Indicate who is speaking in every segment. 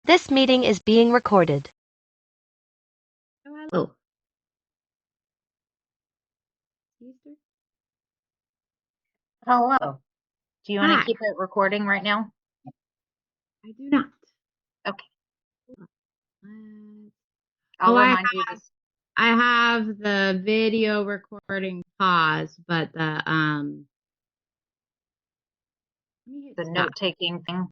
Speaker 1: This meeting is being recorded.
Speaker 2: Oh, hello.
Speaker 3: Hello. Do you want
Speaker 2: Hi.
Speaker 3: to keep it recording right now?
Speaker 2: I do not.
Speaker 3: Okay.
Speaker 2: Uh,
Speaker 3: I'll
Speaker 2: Oh, I
Speaker 3: remind you this.
Speaker 2: I have the video recording paused, but the let me hit
Speaker 3: The
Speaker 2: stop.
Speaker 3: note-taking thing.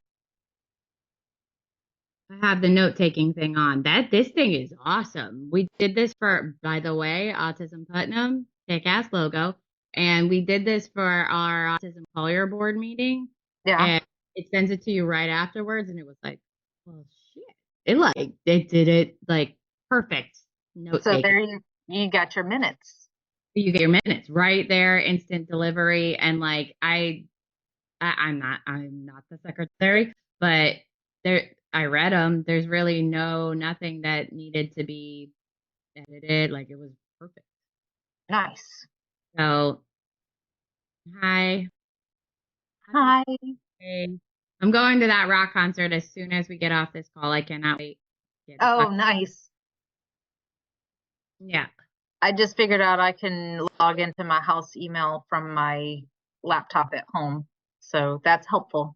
Speaker 2: I have the note-taking thing on. This thing is awesome. We did this for, by the way, Autism Putnam, kick-ass logo, and we did this for our Autism Collier Board meeting,
Speaker 3: Yeah.
Speaker 2: and it sends it to you right afterwards, and it was like, well, shit. It did it like perfect note
Speaker 3: So
Speaker 2: taking.
Speaker 3: there you got your minutes.
Speaker 2: You get your minutes right there, instant delivery, and like I'm not the secretary, but I read them. There's really nothing that needed to be edited. Like it was perfect.
Speaker 3: Nice.
Speaker 2: So hi.
Speaker 3: Hi.
Speaker 2: Hey. I'm going to that rock concert as soon as we get off this call. I cannot wait.
Speaker 3: Oh, nice.
Speaker 2: Yeah.
Speaker 3: I just figured out I can log into my house email from my laptop at home. So that's helpful.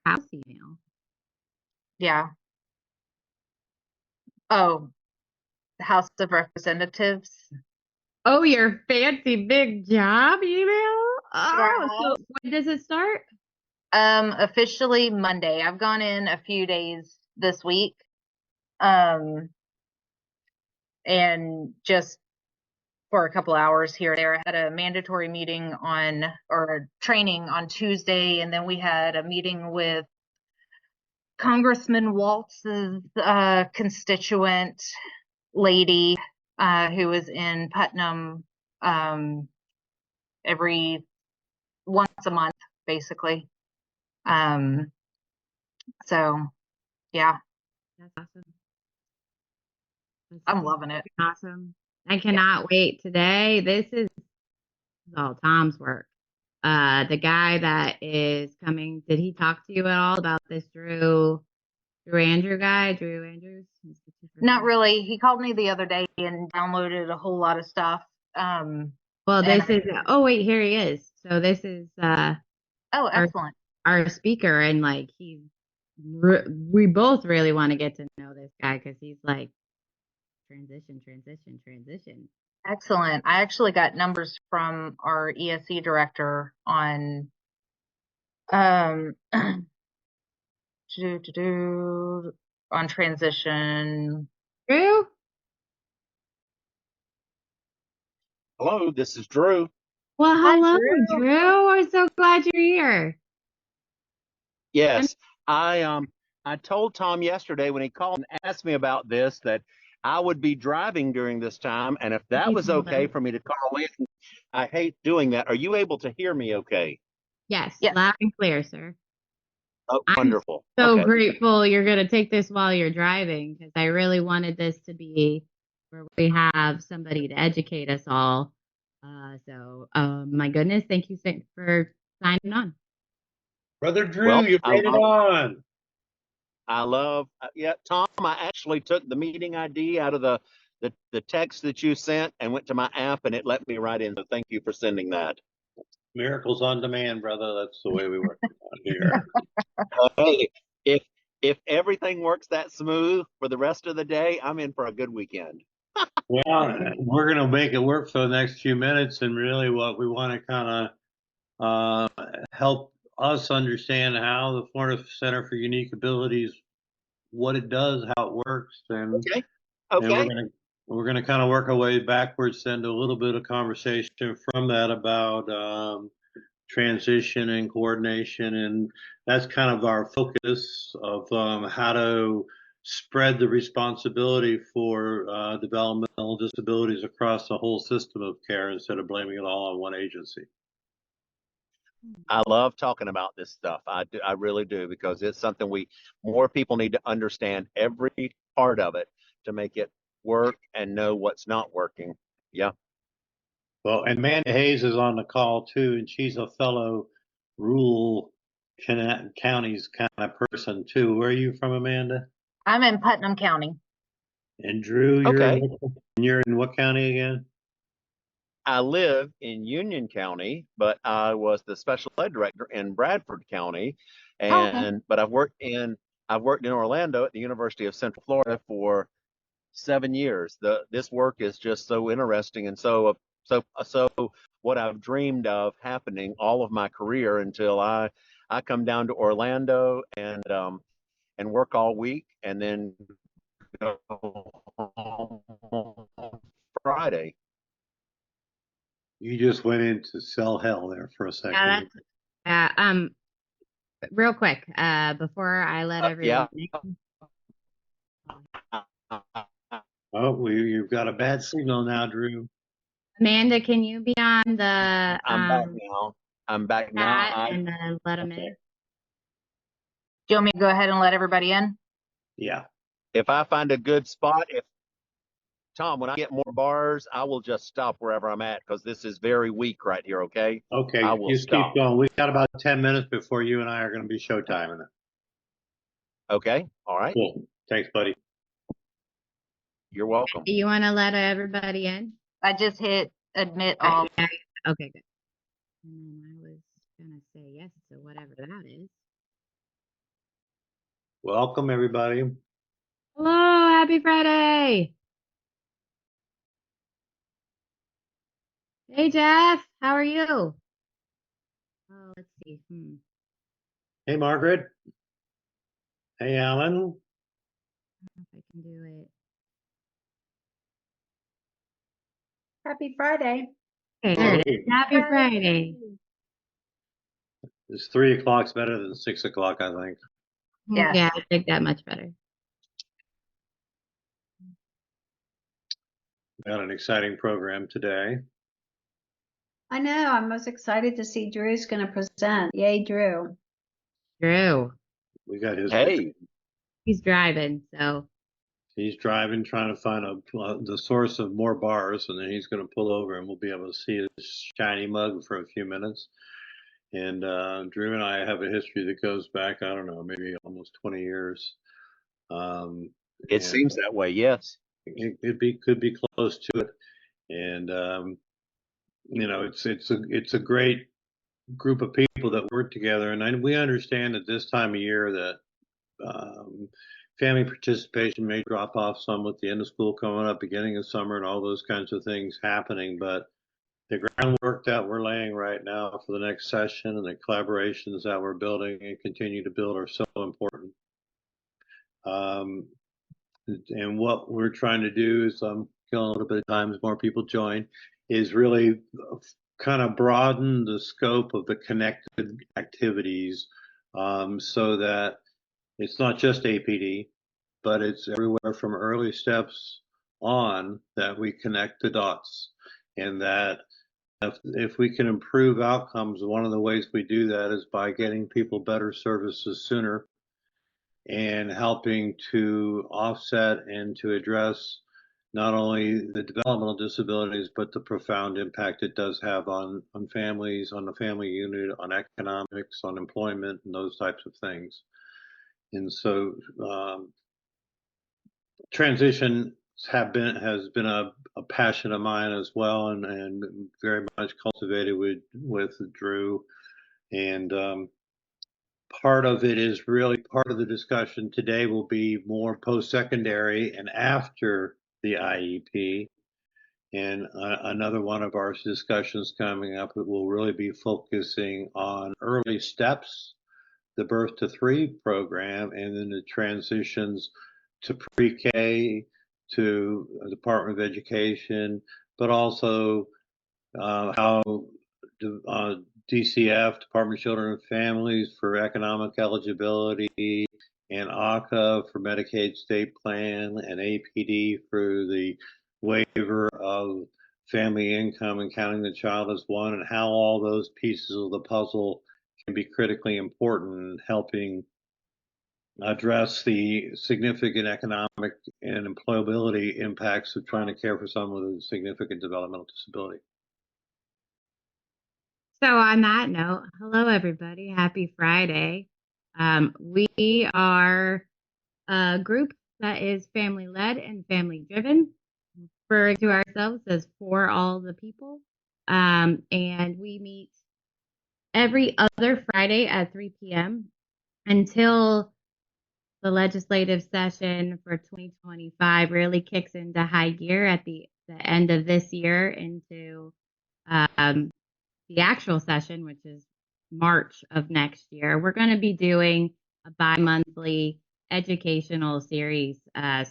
Speaker 2: House email.
Speaker 3: Yeah. Oh, the House of Representatives.
Speaker 2: Oh, your fancy big job email? Oh, so
Speaker 3: Yeah.
Speaker 2: when does it start?
Speaker 3: Officially Monday. I've gone in a few days this week. And just for a couple hours here or there. I had a mandatory meeting or training on Tuesday, and then we had a meeting with Congressman Waltz's constituent lady who was in Putnam every once a month, basically. So, yeah.
Speaker 2: That's awesome.
Speaker 3: I'm loving it.
Speaker 2: Awesome. I cannot wait today. This is all Tom's work. The guy that is coming, did he talk to you at all about this Drew Andrews?
Speaker 3: Not really. He called me the other day and downloaded a whole lot of stuff.
Speaker 2: Well, oh wait, here he is. So this is
Speaker 3: oh, excellent.
Speaker 2: Our speaker, and like we both really want to get to know this guy because he's like transition.
Speaker 3: Excellent. I actually got numbers from our ESE director on on transition.
Speaker 2: Drew?
Speaker 4: Hello, this is Drew.
Speaker 2: Well, hello,
Speaker 3: Hi,
Speaker 2: Drew. I'm so glad you're here.
Speaker 4: Yes, I told Tom yesterday when he called and asked me about this that I would be driving during this time, and if that was okay for me to call in, I hate doing that. Are you able to hear me okay?
Speaker 2: Yes,
Speaker 3: Yes.
Speaker 2: loud and clear, sir.
Speaker 4: Oh,
Speaker 2: I'm
Speaker 4: wonderful.
Speaker 2: so
Speaker 4: Okay.
Speaker 2: grateful you're going to take this while you're driving because I really wanted this to be where we have somebody to educate us all. My goodness, thank you for signing on.
Speaker 5: Brother Drew,
Speaker 4: Well,
Speaker 5: you made it on.
Speaker 4: Yeah, Tom, I actually took the meeting ID out of the text that you sent and went to my app and it let me right in. So thank you for sending that.
Speaker 5: Miracles on demand, brother. That's the way we work on here.
Speaker 4: Hey, if everything works that smooth for the rest of the day, I'm in for a good weekend.
Speaker 5: Well, we're going to make it work for the next few minutes, and really what we want to kind of help us understand how the Florida Center for Unique Abilities, what it does, how it works, and
Speaker 4: Okay.
Speaker 5: we're gonna kind of work our way backwards into a little bit of conversation from that about transition and coordination, and that's kind of our focus of how to spread the responsibility for developmental disabilities across the whole system of care instead of blaming it all on one agency.
Speaker 4: I love talking about this stuff. I really do, because it's something more people need to understand every part of it to make it work and know what's not working. Yeah.
Speaker 5: Well, and Amanda Hayes is on the call too, and she's a fellow rural counties kind of person too. Where are you from, Amanda?
Speaker 3: I'm in Putnam County.
Speaker 5: And Drew,
Speaker 4: Okay.
Speaker 5: you're in what county again?
Speaker 4: I live in Union County, but I was the special ed director in Bradford County,
Speaker 3: Oh, okay.
Speaker 4: but I've worked in Orlando at the University of Central Florida for 7 years. This work is just so interesting and so what I've dreamed of happening all of my career until I come down to Orlando and work all week and then go home on Friday.
Speaker 5: You just went into cell hell there for a second.
Speaker 2: Yeah, that's real quick, before I let
Speaker 4: Yeah.
Speaker 2: everyone
Speaker 5: Oh, you've got a bad signal now, Drew.
Speaker 2: Amanda, can you be on the
Speaker 4: I'm back now. I'm back now.
Speaker 2: chat and then let them in?
Speaker 3: Do you want me to go ahead and let everybody in?
Speaker 5: Yeah.
Speaker 4: If I find a good spot, if Tom, when I get more bars, I will just stop wherever I'm at because this is very weak right here. Okay.
Speaker 5: Okay,
Speaker 4: I will
Speaker 5: just keep
Speaker 4: stop.
Speaker 5: going. We've got about 10 minutes before you and I are going to be showtiming it.
Speaker 4: Okay. All right.
Speaker 5: Cool. Thanks, buddy.
Speaker 4: You're welcome.
Speaker 2: Do you want to let everybody in?
Speaker 3: I just hit admit all.
Speaker 2: Okay, good. And then I was gonna say yes to whatever that is.
Speaker 5: Welcome, everybody.
Speaker 2: Hello, happy Friday. Hey Jeff, how are you? Oh, let's see.
Speaker 5: Hey, Margaret. Hey, Alan.
Speaker 2: I don't know if I can do it.
Speaker 6: Happy Friday.
Speaker 2: Okay, there it is. Happy Friday.
Speaker 5: It's 3 o'clock's better than 6 o'clock, I think.
Speaker 3: Yes.
Speaker 2: Yeah, I think that much better.
Speaker 5: Got an exciting program today.
Speaker 6: I know. I'm most excited to see Drew's going to present. Yay, Drew.
Speaker 2: Drew,
Speaker 5: We got his.
Speaker 4: Hey,
Speaker 2: he's driving, so
Speaker 5: He's driving, trying to find the source of more bars, and then he's going to pull over, and we'll be able to see his shiny mug for a few minutes. And Drew and I have a history that goes back, I don't know, maybe almost 20 years.
Speaker 4: it seems that way. Yes.
Speaker 5: It could be close to it. And you know, it's a great group of people that work together, and we understand at this time of year that family participation may drop off some with the end of school coming up, beginning of summer, and all those kinds of things happening. But the groundwork that we're laying right now for the next session and the collaborations that we're building and continue to build are so important. And what we're trying to do is, killing a little bit of time as more people join, is really kind of broaden the scope of the connected activities, so that it's not just APD, but it's everywhere from early steps on that we connect the dots. And that if we can improve outcomes, one of the ways we do that is by getting people better services sooner and helping to offset and to address not only the developmental disabilities, but the profound impact it does have on families, on the family unit, on economics, on employment, and those types of things. And so transition has been a passion of mine as well, and very much cultivated with Drew. And part of it is really part of the discussion today will be more post-secondary and after the IEP. And another one of our discussions coming up will really be focusing on early steps, the Birth to 3 program, and then the transitions to pre-K, to Department of Education, but also how DCF, Department of Children and Families, for economic eligibility, and ACA for Medicaid state plan, and APD for the waiver of family income and counting the child as one, and how all those pieces of the puzzle can be critically important in helping address the significant economic and employability impacts of trying to care for someone with a significant developmental disability.
Speaker 2: So on that note, hello everybody, happy Friday. We are a group that is family led and family driven, referring to ourselves as For All the People. And we meet every other Friday at 3 p.m. until the legislative session for 2025 really kicks into high gear at the end of this year into the actual session, which is March of next year. We're going to be doing a bi-monthly educational series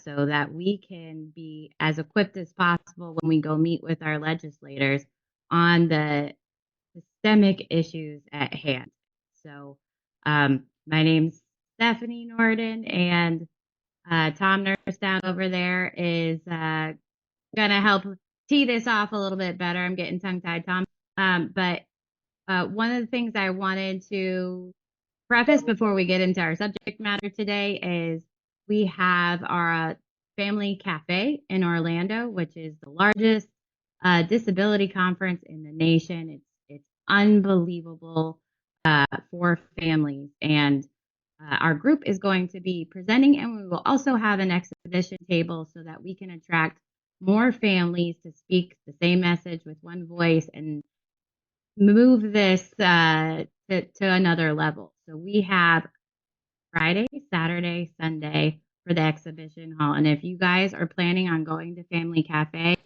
Speaker 2: so that we can be as equipped as possible when we go meet with our legislators on the systemic issues at hand. So my name's Stephanie Norden, and Tom Nurse down over there is going to help tee this off a little bit better. I'm getting tongue-tied, Tom. But one of the things I wanted to preface before we get into our subject matter today is we have our family cafe in Orlando, which is the largest disability conference in the nation. It's unbelievable for families, and our group is going to be presenting, and we will also have an exhibition table so that we can attract more families to speak the same message with one voice and move this to another level. So we have Friday, Saturday, Sunday for the exhibition hall. And if you guys are planning on going to Family Cafe,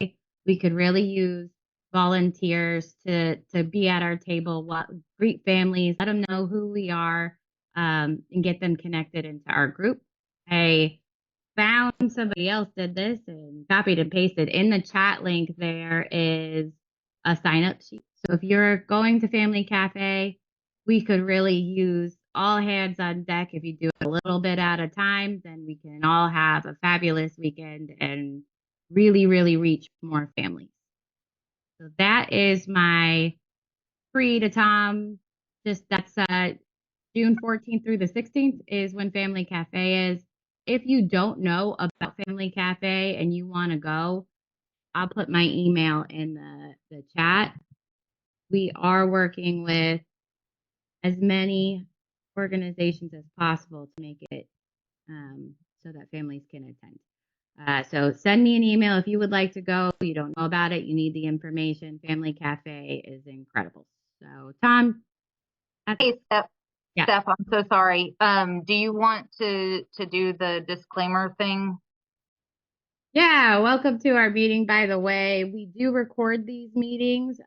Speaker 2: we could really use volunteers to be at our table, greet families, let them know who we are, and get them connected into our group. I found somebody else did this and copied and pasted. In the chat link, there is a sign up sheet. So if you're going to Family Cafe, we could really use all hands on deck. If you do it a little bit at a time, then we can all have a fabulous weekend and really, really reach more families. So that is my free to Tom. Just that's June 14th through the 16th is when Family Cafe is. If you don't know about Family Cafe and you want to go, I'll put my email in the chat. We are working with as many organizations as possible to make it so that families can attend. So send me an email if you would like to go. You don't know about it, you need the information. Family Cafe is incredible. So Tom.
Speaker 3: Hey, Steph.
Speaker 2: Yeah.
Speaker 3: Steph, I'm so sorry. Do you want to do the disclaimer thing?
Speaker 2: Yeah, welcome to our meeting. By the way, we do record these meetings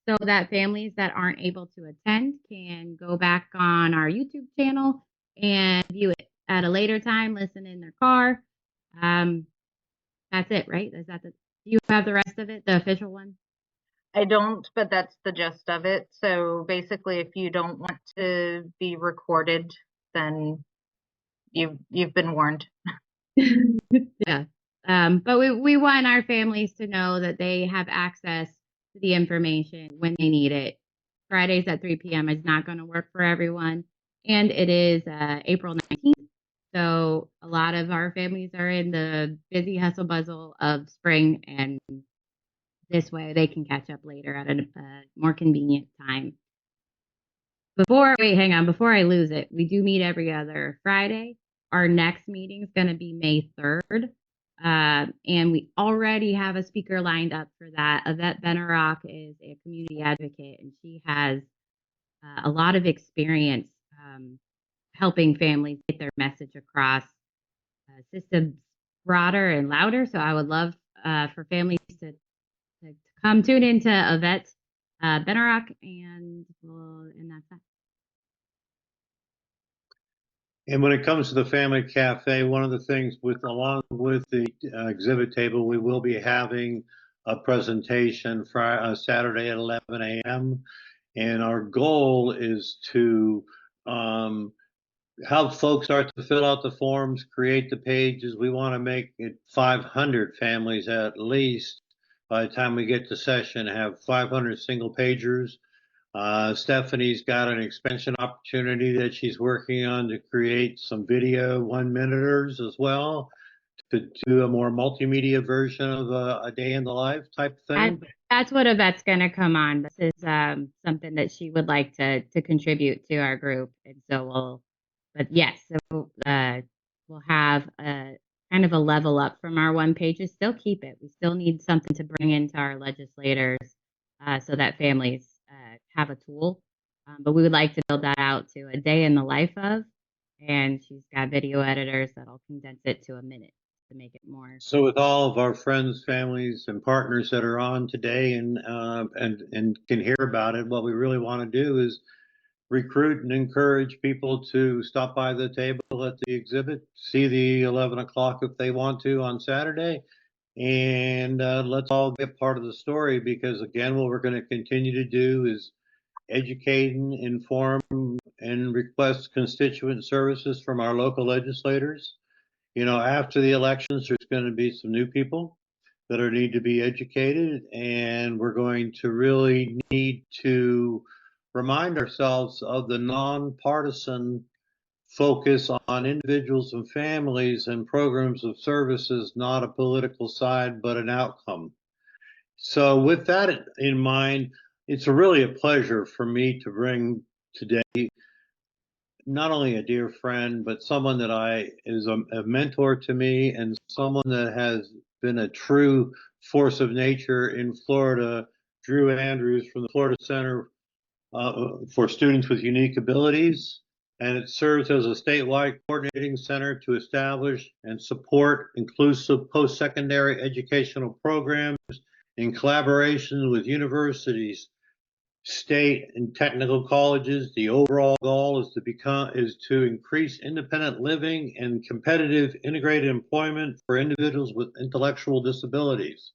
Speaker 2: so that families that aren't able to attend can go back on our YouTube channel and view it at a later time, listen in their car. That's it, right? Do you have the rest of it, the official one?
Speaker 3: I don't, but that's the gist of it. So basically, if you don't want to be recorded, then you've been warned.
Speaker 2: Yeah. But we want our families to know that they have access to the information when they need it. Fridays at 3 p.m. is not going to work for everyone. And it is April 19th. So a lot of our families are in the busy hustle bustle of spring, and this way they can catch up later at a more convenient time. Before I lose it, we do meet every other Friday. Our next meeting is going to be May 3rd. And we already have a speaker lined up for that. Yvette Benarock is a community advocate, and she has a lot of experience helping families get their message across systems broader and louder. So I would love for families to come tune into Yvette Benarock, and that's that.
Speaker 5: And when it comes to the Family Cafe, one of the things along with the exhibit table, we will be having a presentation Saturday at 11 a.m. And our goal is to help folks start to fill out the forms, create the pages. We want to make it 500 families at least by the time we get to session, have 500 single pagers. Stephanie's got an expansion opportunity that she's working on to create some video 1-minuters as well, to do a more multimedia version of a day in the life type thing.
Speaker 2: That's what Yvette's going to come on. This is something that she would like to contribute to our group. And so but yes, so we'll have a kind of a level up from our one pages. Still keep it. We still need something to bring into our legislators so that families have a tool. But we would like to build that out to a day in the life of, and she's got video editors that'll condense it to a minute to make it more.
Speaker 5: So with all of our friends, families, and partners that are on today and can hear about it, what we really want to do is recruit and encourage people to stop by the table at the exhibit, see the 11 o'clock if they want to on Saturday, and let's all get part of the story, because again, what we're going to continue to do is educate and inform and request constituent services from our local legislators. You know, after the elections, there's going to be some new people that are need to be educated, and we're going to really need to remind ourselves of the nonpartisan focus on individuals and families and programs of services, not a political side, but an outcome. So with that in mind, it's really a pleasure for me to bring today not only a dear friend, but someone that is a mentor to me and someone that has been a true force of nature in Florida, Drew Andrews from the Florida Center for Students with Unique Abilities. And it serves as a statewide coordinating center to establish and support inclusive post-secondary educational programs in collaboration with universities, state and technical colleges. The overall goal is to increase independent living and competitive integrated employment for individuals with intellectual disabilities.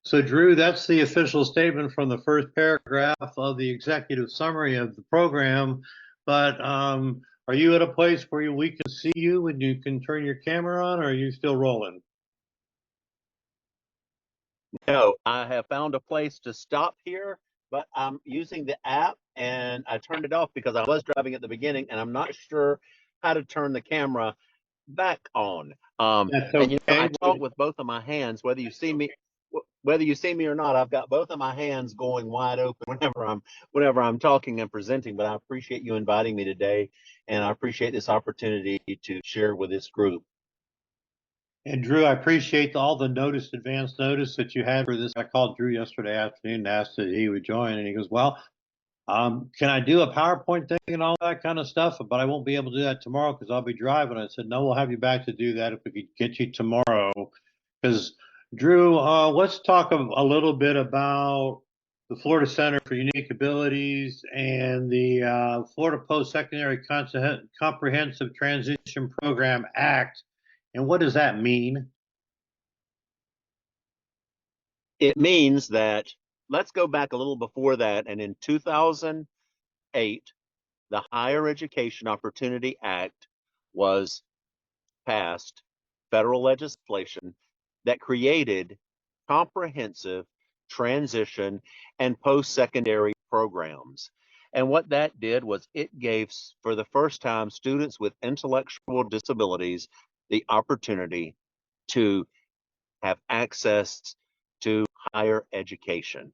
Speaker 5: So Drew, that's the official statement from the first paragraph of the executive summary of the program. But are you at a place where we can see you and you can turn your camera on, or are you still rolling?
Speaker 4: No, I have found a place to stop here, but I'm using the app and I turned it off because I was driving at the beginning and I'm not sure how to turn the camera back on.
Speaker 5: That's
Speaker 4: And I
Speaker 5: okay.
Speaker 4: talk with both of my hands, whether you see me or not. I've got both of my hands going wide open whenever I'm talking and presenting. But I appreciate you inviting me today, and I appreciate this opportunity to share with this group.
Speaker 5: And Drew, I appreciate all the advance notice that you had for this. I called Drew yesterday afternoon and asked that he would join, and he goes, "Well, can I do a PowerPoint thing and all that kind of stuff? But I won't be able to do that tomorrow because I'll be driving." I said, "No, we'll have you back to do that if we could get you tomorrow." Because Drew, let's talk a little bit about the Florida Center for Unique Abilities and the Florida Post-Secondary Comprehensive Transition Program Act. And what does that mean?
Speaker 4: It means that, let's go back a little before that, and in 2008, the Higher Education Opportunity Act was passed, federal legislation that created comprehensive transition and post-secondary programs. And what that did was it gave, for the first time, students with intellectual disabilities the opportunity to have access to higher education.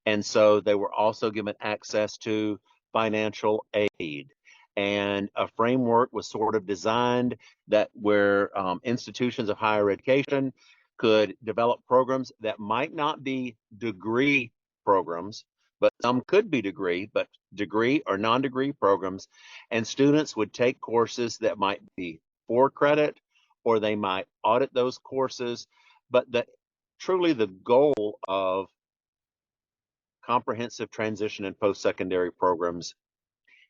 Speaker 4: And so they were also given access to financial aid. And a framework was sort of designed that where institutions of higher education could develop programs that might not be degree programs, but some could be degree or non-degree programs. And students would take courses that might be for credit, or they might audit those courses. But truly the goal of comprehensive transition and post-secondary programs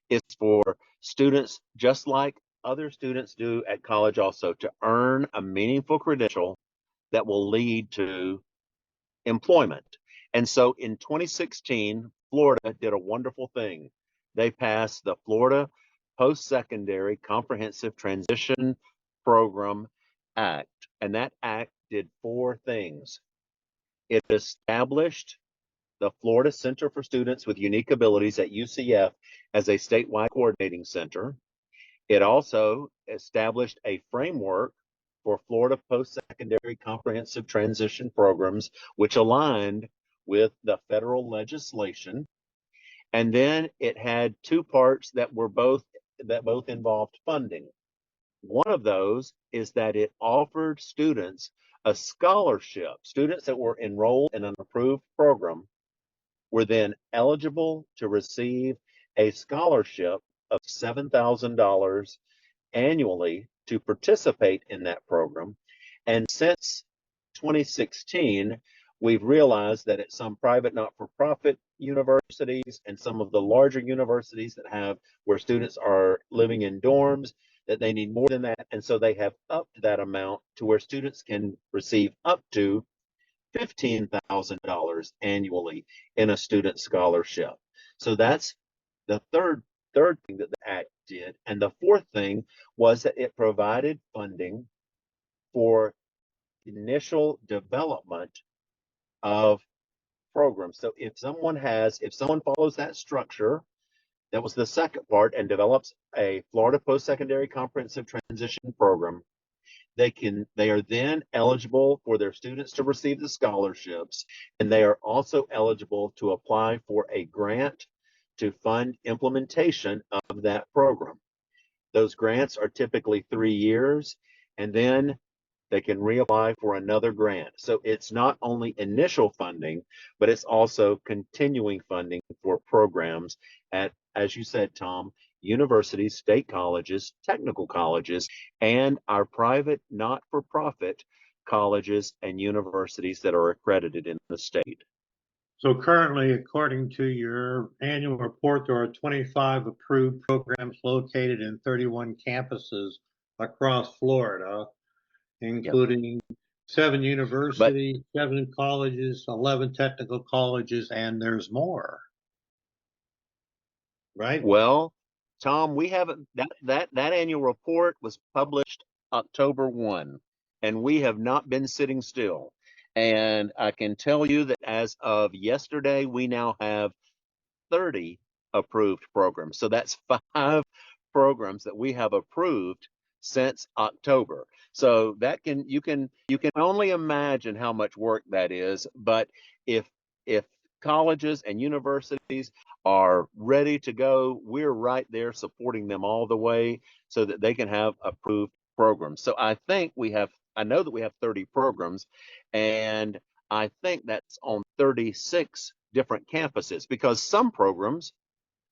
Speaker 4: is for students, just like other students do at college also, to earn a meaningful credential that will lead to employment. And so in 2016, Florida did a wonderful thing. They passed the Florida Post-Secondary Comprehensive Transition Program Act. And that act did four things. It established the Florida Center for Students with Unique Abilities at UCF as a statewide coordinating center. It also established a framework for Florida post-secondary comprehensive transition programs, which aligned with the federal legislation. And then it had two parts that both involved funding. One of those is that it offered students a scholarship. Students that were enrolled in an approved program were then eligible to receive a scholarship of $7,000 annually to participate in that program. And since 2016, we've realized that at some private not-for-profit universities and some of the larger universities that have where students are living in dorms, that they need more than that. And so they have upped that amount to where students can receive up to $15,000 annually in a student scholarship. So that's the third thing that the act did. And the fourth thing was that it provided funding for initial development of programs. So if someone follows that structure, that was the second part, and develops a Florida post-secondary comprehensive transition program, they are then eligible for their students to receive the scholarships, and they are also eligible to apply for a grant to fund implementation of that program. Those grants are typically 3 years, and then they can reapply for another grant. So it's not only initial funding, but it's also continuing funding for programs at, as you said, Tom, universities, state colleges, technical colleges, and our private not-for-profit colleges and universities that are accredited in the state.
Speaker 5: So currently, according to your annual report, there are 25 approved programs located in 31 campuses across Florida, including 7 universities, 7 colleges, 11 technical colleges, and there's more. Right?
Speaker 4: Well, Tom, we haven't that annual report was published October 1, and we have not been sitting still. And I can tell you that as of yesterday, we now have 30 approved programs. So that's 5 programs that we have approved since October. So that you can only imagine how much work that is. But if colleges and universities are ready to go, we're right there supporting them all the way so that they can have approved programs. So I know that we have 30 programs, and I think that's on 36 different campuses, because some programs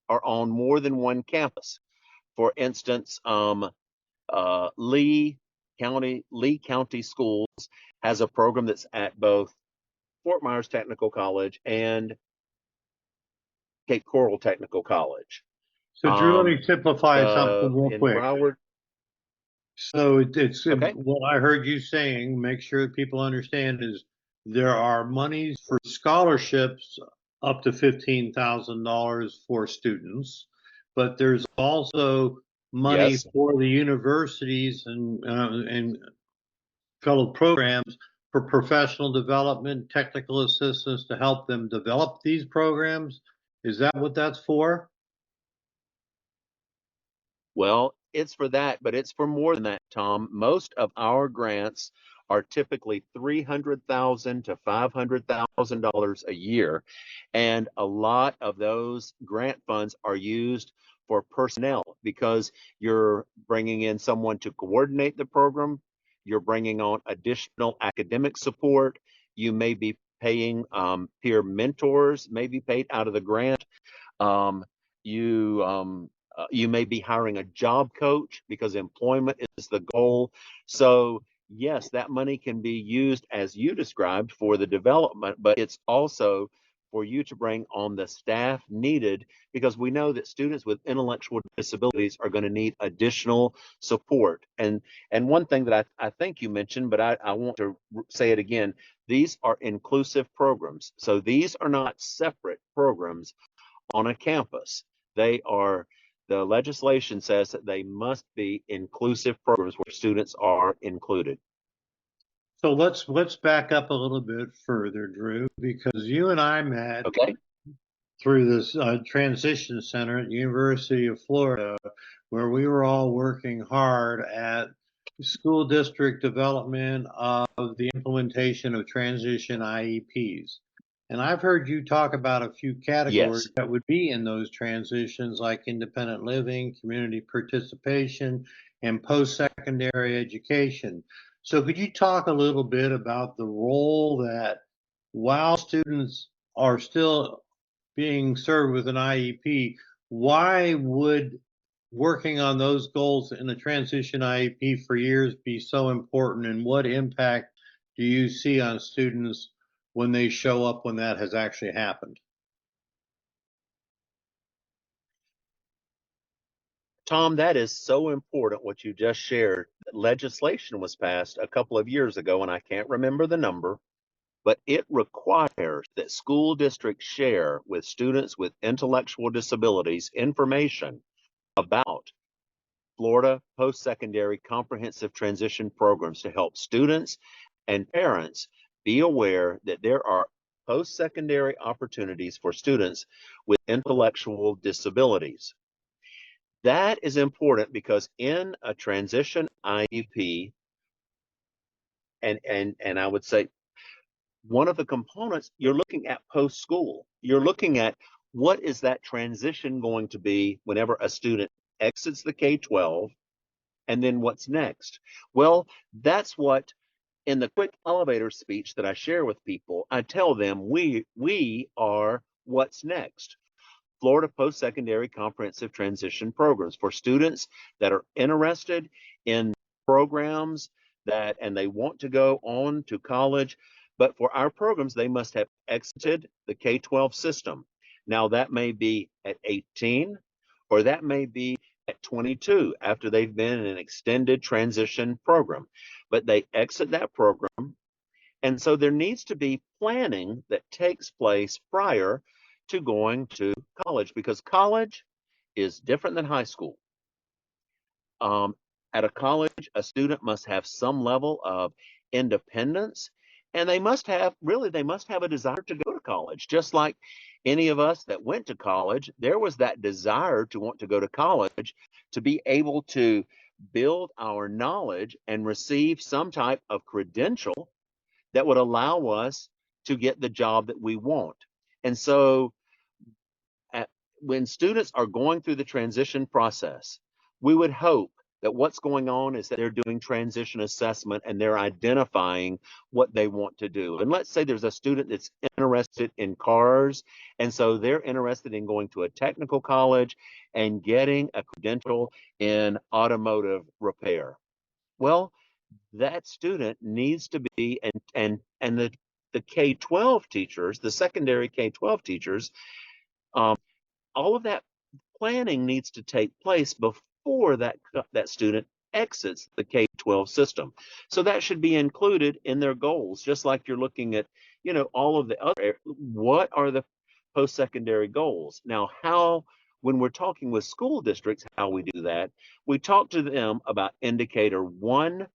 Speaker 4: are on more than one campus. For instance, Lee County Schools has a program that's at both Fort Myers Technical College and Cape Coral Technical College.
Speaker 5: So Drew, let me simplify something real
Speaker 4: In
Speaker 5: quick.
Speaker 4: Broward,
Speaker 5: So it's
Speaker 4: okay.
Speaker 5: what I heard you saying, make sure people understand, is there are monies for scholarships up to $15,000 for students, but there's also money
Speaker 4: Yes.
Speaker 5: for the universities and fellow programs for professional development, technical assistance to help them develop these programs. Is that what that's for?
Speaker 4: Well, it's for that, but it's for more than that, Tom. Most of our grants are typically $300,000 to $500,000 a year, and a lot of those grant funds are used for personnel, because you're bringing in someone to coordinate the program, you're bringing on additional academic support, you may be paying peer mentors, may be paid out of the grant. Um, you may be hiring a job coach because employment is the goal. So yes, that money can be used as you described for the development, but it's also for you to bring on the staff needed, because we know that students with intellectual disabilities are going to need additional support. And one thing that I think you mentioned, but I want to say it again, these are inclusive programs. So these are not separate programs on a campus. The legislation says that they must be inclusive programs where students are included.
Speaker 5: So let's back up a little bit further, Drew, because you and I met
Speaker 4: Okay.
Speaker 5: through this transition center at the University of Florida, where we were all working hard at school district development of the implementation of transition IEPs. And I've heard you talk about a few categories
Speaker 4: Yes.
Speaker 5: that would be in those transitions, like independent living, community participation, and post-secondary education. So could you talk a little bit about the role that while students are still being served with an IEP, why would working on those goals in a transition IEP for years be so important, and what impact do you see on students when they show up when that has actually happened?
Speaker 4: Tom, that is so important what you just shared. Legislation was passed a couple of years ago, and I can't remember the number, but it requires that school districts share with students with intellectual disabilities information about Florida post-secondary comprehensive transition programs to help students and parents be aware that there are post-secondary opportunities for students with intellectual disabilities. That is important because in a transition IEP, and I would say one of the components, you're looking at post-school. You're looking at what is that transition going to be whenever a student exits the K-12, and then what's next? Well, that's what in the quick elevator speech that I share with people, I tell them we are what's next. Florida Post-Secondary Comprehensive Transition Programs for students that are interested in programs that and they want to go on to college. But for our programs, they must have exited the K-12 system. Now, that may be at 18, or that may be at 22 after they've been in an extended transition program. But they exit that program. And so there needs to be planning that takes place prior to going to college because college is different than high school. At a college, a student must have some level of independence, and they must have a desire to go to college. Just like any of us that went to college, there was that desire to want to go to college to be able to build our knowledge and receive some type of credential that would allow us to get the job that we want. And so when students are going through the transition process, we would hope that what's going on is that they're doing transition assessment and they're identifying what they want to do. And let's say there's a student that's interested in cars, and so they're interested in going to a technical college and getting a credential in automotive repair. Well, that student needs to be and the K-12 teachers, the secondary K-12 teachers, all of that planning needs to take place before that student exits the K-12 system. So that should be included in their goals, just like you're looking at, all of the other, what are the post-secondary goals? Now, when we're talking with school districts, how we do that, we talk to them about indicator 1,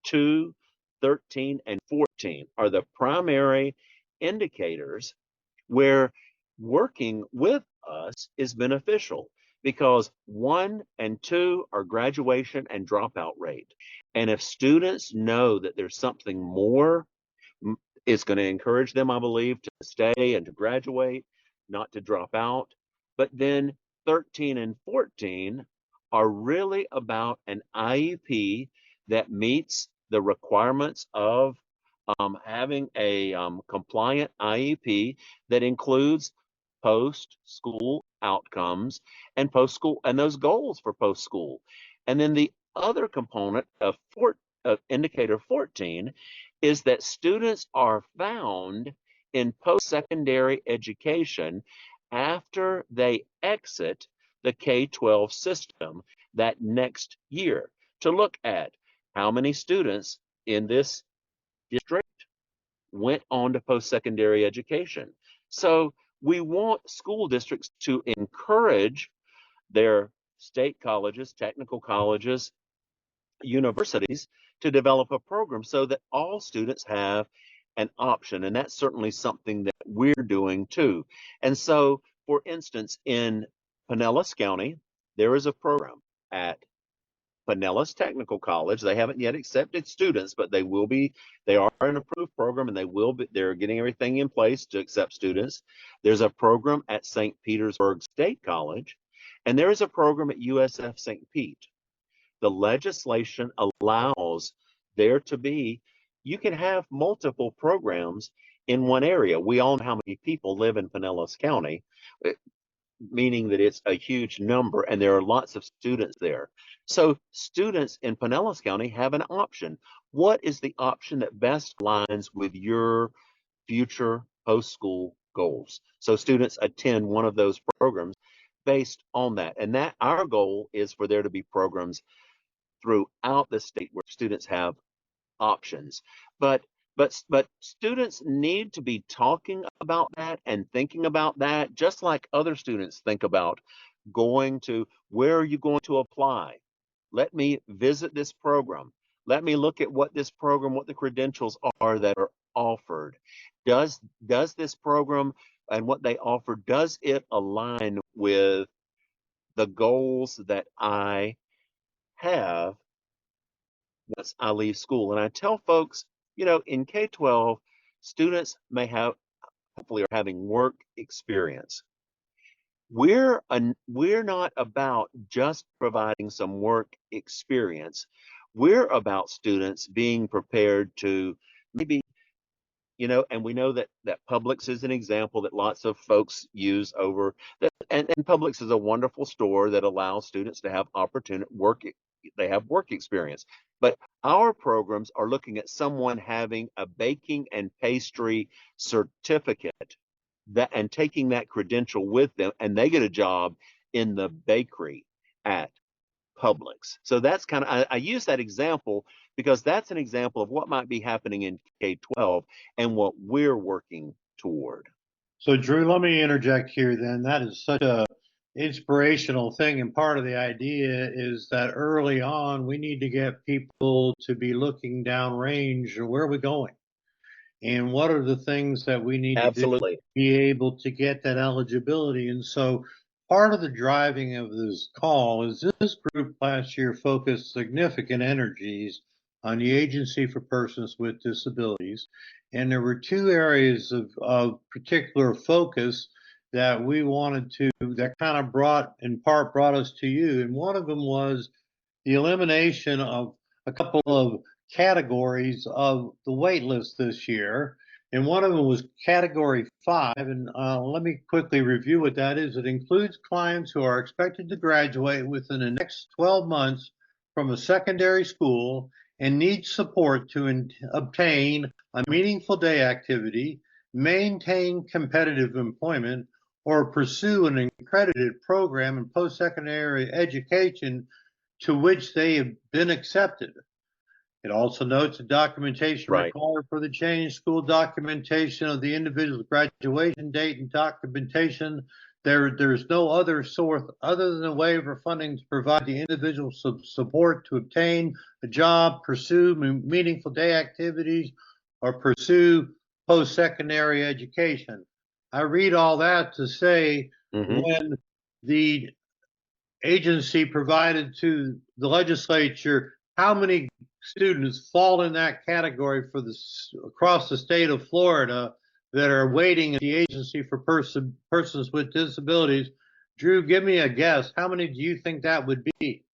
Speaker 4: 2, 13, and 14 are the primary indicators where working with us is beneficial because 1 and 2 are graduation and dropout rate. And if students know that there's something more, it's going to encourage them, I believe, to stay and to graduate, not to drop out. But then 13 and 14 are really about an IEP that meets the requirements of having a compliant IEP that includes post-school outcomes and post-school and those goals for post-school. And then the other component of indicator 14 is that students are found in post-secondary education after they exit the K-12 system that next year to look at how many students in this district went on to post-secondary education. So we want school districts to encourage their state colleges, technical colleges, universities to develop a program so that all students have an option. And that's certainly something that we're doing too. And so, for instance, in Pinellas County, there is a program at Pinellas Technical College. They haven't yet accepted students, but they are an approved program and they're getting everything in place to accept students. There's a program at St. Petersburg State College, and there is a program at USF St. Pete. the legislation allows there to be, you can have multiple programs in one area. We all know how many people live in Pinellas County, meaning that it's a huge number and there are lots of students there. So students in Pinellas County have an option. What is the option that best aligns with your future post-school goals? So students attend one of those programs based on that. And that our goal is for there to be programs throughout the state where students have options. But students need to be talking about that and thinking about that, just like other students think about going to, where are you going to apply? Let me visit this program. Let me look at what this program, what the credentials are that are offered. Does this program and what they offer, does it align with the goals that I have once I leave school? And I tell folks, in K-12, students may have, hopefully, are having work experience. We're not about just providing some work experience. We're about students being prepared to maybe, and we know that Publix is an example that lots of folks use over that, and Publix is a wonderful store that allows students to have opportunity work. They have work experience, but our programs are looking at someone having a baking and pastry certificate that and taking that credential with them, and they get a job in the bakery at Publix. So that's kind of, I use that example because that's an example of what might be happening in K-12 and what we're working toward.
Speaker 5: So Drew, let me interject here then. That is such a inspirational thing, and part of the idea is that early on we need to get people to be looking downrange. Where are we going? And what are the things that we need to do to
Speaker 4: Absolutely.
Speaker 5: be able to get that eligibility? And so part of the driving of this call is this group last year focused significant energies on the Agency for Persons with Disabilities. And there were two areas of particular focus that we wanted to, that kind of in part brought us to you. And one of them was the elimination of a couple of categories of the wait list this year. And one of them was category 5. And let me quickly review what that is. It includes clients who are expected to graduate within the next 12 months from a secondary school and need support to obtain a meaningful day activity, maintain competitive employment, or pursue an accredited program in post-secondary education to which they have been accepted. It also notes the documentation required for the change school documentation of the individual's graduation date and documentation. There's no other source other than the waiver funding to provide the individual support to obtain a job, pursue meaningful day activities, or pursue post-secondary education. I read all that to say when the agency provided to the legislature how many students fall in that category for across the state of Florida that are waiting at the Agency for Persons with Disabilities. Drew, give me a guess. How many do you think that would be?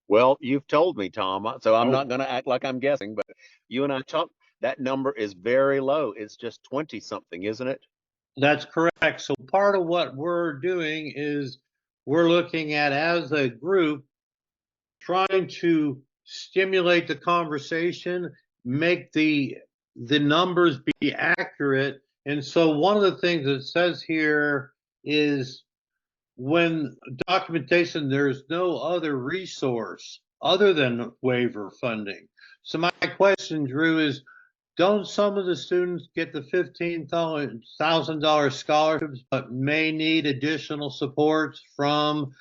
Speaker 4: Well, you've told me, Tom, so I'm not going to act like I'm guessing, but you and I talked, that number is very low. It's just 20 something, isn't it?
Speaker 5: That's correct. So part of what we're doing is we're looking at, as a group, trying to stimulate the conversation, make the numbers be accurate. And so one of the things that says here is when documentation, there's no other resource other than waiver funding. So my question, Drew, is don't some of the students get the $15,000 scholarships but may need additional supports from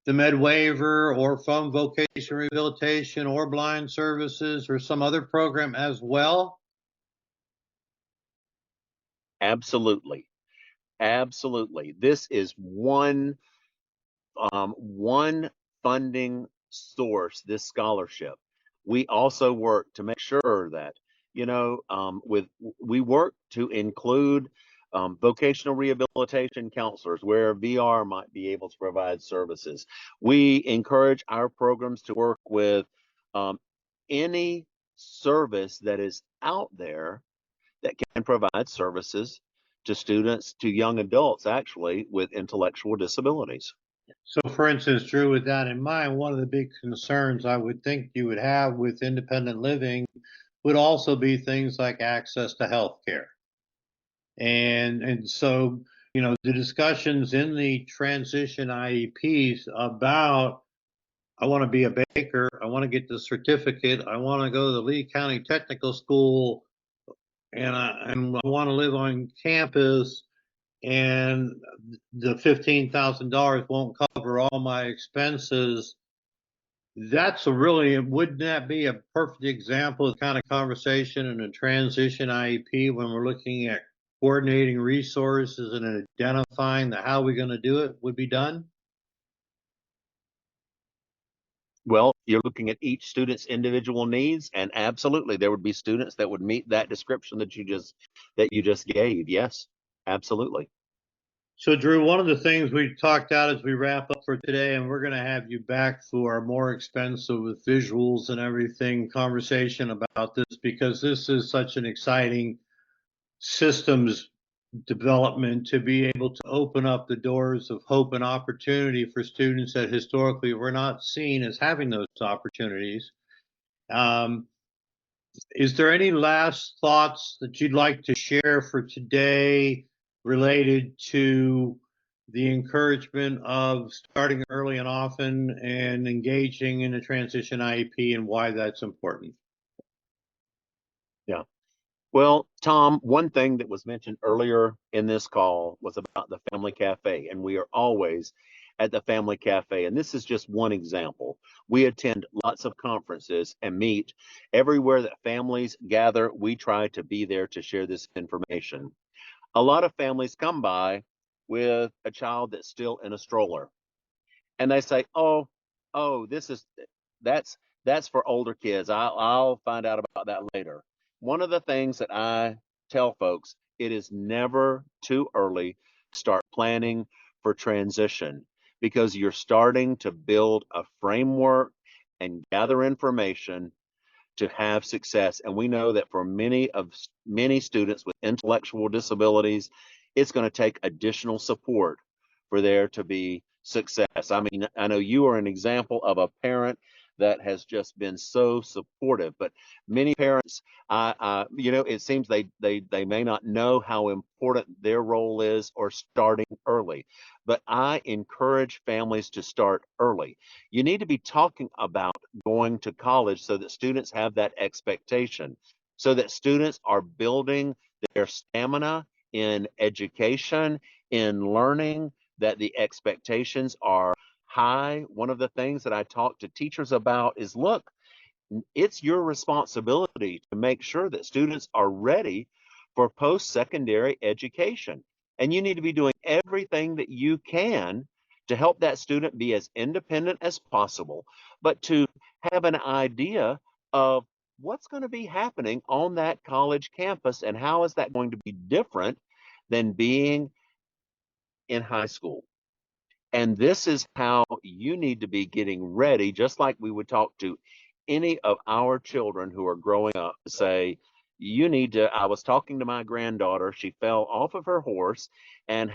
Speaker 5: the med waiver or from vocation rehabilitation or blind services or some other program as well?
Speaker 4: Absolutely. Absolutely. This is one funding source, this scholarship. We also work to make sure that, we work to include vocational rehabilitation counselors, where VR might be able to provide services. We encourage our programs to work with any service that is out there that can provide services to students, to young adults, actually, with intellectual disabilities.
Speaker 5: So, for instance, Drew, with that in mind, one of the big concerns I would think you would have with independent living would also be things like access to health care. And so, the discussions in the transition IEPs about I want to be a baker, I want to get the certificate, I want to go to the Lee County Technical School, and I want to live on campus, and the $15,000 won't cover all my expenses. Wouldn't that be a perfect example of the kind of conversation in a transition IEP when we're looking at coordinating resources and identifying how we're going to do it would be done?
Speaker 4: Well, you're looking at each student's individual needs, and absolutely, there would be students that would meet that description that you just gave. Yes, absolutely.
Speaker 5: So, Drew, one of the things we talked out as we wrap up for today, and we're going to have you back for our more expensive with visuals and everything conversation about this, because this is such an exciting systems development to be able to open up the doors of hope and opportunity for students that historically were not seen as having those opportunities. Is there any last thoughts that you'd like to share for today related to the encouragement of starting early and often and engaging in a transition IEP and why that's important?
Speaker 4: Yeah. Well, Tom, one thing that was mentioned earlier in this call was about the Family Cafe, and we are always at the Family Cafe. And this is just one example. We attend lots of conferences and meet everywhere that families gather. We try to be there to share this information. A lot of families come by with a child that's still in a stroller, and they say, "Oh, that's for older kids. I'll find out about that later." One of the things that I tell folks, it is never too early to start planning for transition, because you're starting to build a framework and gather information to have success. And we know that for many students with intellectual disabilities, it's going to take additional support for there to be success. I mean, I know you are an example of a parent that has just been so supportive, but many parents, it seems they may not know how important their role is, or starting early. But I encourage families to start early. You need to be talking about going to college so that students have that expectation, so that students are building their stamina in education, in learning, that the expectations are high. One of the things that I talk to teachers about is, look, it's your responsibility to make sure that students are ready for post-secondary education. And you need to be doing everything that you can to help that student be as independent as possible, but to have an idea of what's going to be happening on that college campus and how is that going to be different than being in high school. And this is how you need to be getting ready, just like we would talk to any of our children who are growing up, to say, you need to. I was talking to my granddaughter. She fell off of her horse and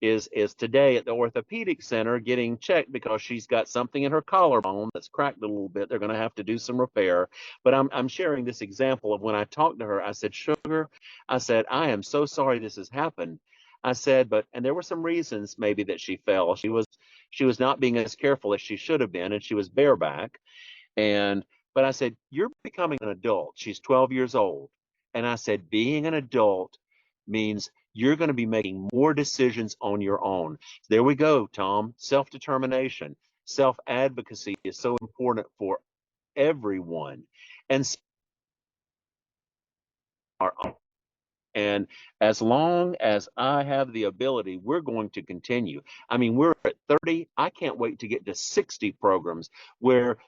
Speaker 4: is today at the orthopedic center getting checked because she's got something in her collarbone that's cracked a little bit. They're going to have to do some repair. But I'm sharing this example of when I talked to her. I said, Sugar, I said, I am so sorry this has happened. I said, and there were some reasons maybe that she fell. She was not being as careful as she should have been, and she was bareback. But I said, you're becoming an adult. She's 12 years old. And I said, being an adult means you're going to be making more decisions on your own. There we go, Tom. Self-determination, self-advocacy is so important for everyone. And And as long as I have the ability, we're going to continue. I mean, we're at 30. I can't wait to get to 60 programs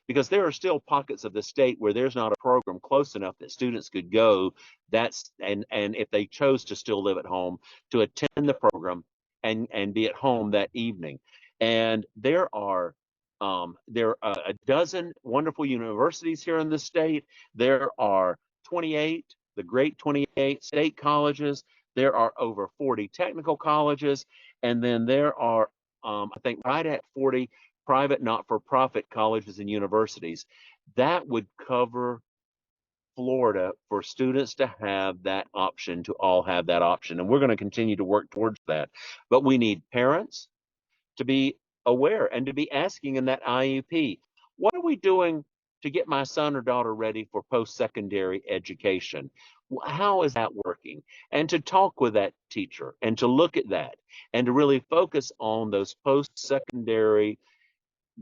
Speaker 4: because there are still pockets of the state where there's not a program close enough that students could go. And if they chose to still live at home, to attend the program and be at home that evening. And there are a dozen wonderful universities here in the state. There are 28, the great 28 state colleges. There are over 40 technical colleges. And then there are, I think, right at 40 private not-for-profit colleges and universities. That would cover Florida for students to have that option, to all have that option. And we're going to continue to work towards that. But we need parents to be aware and to be asking in that IEP, what are we doing to get my son or daughter ready for post-secondary education? How is that working? And to talk with that teacher and to look at that and to really focus on those post-secondary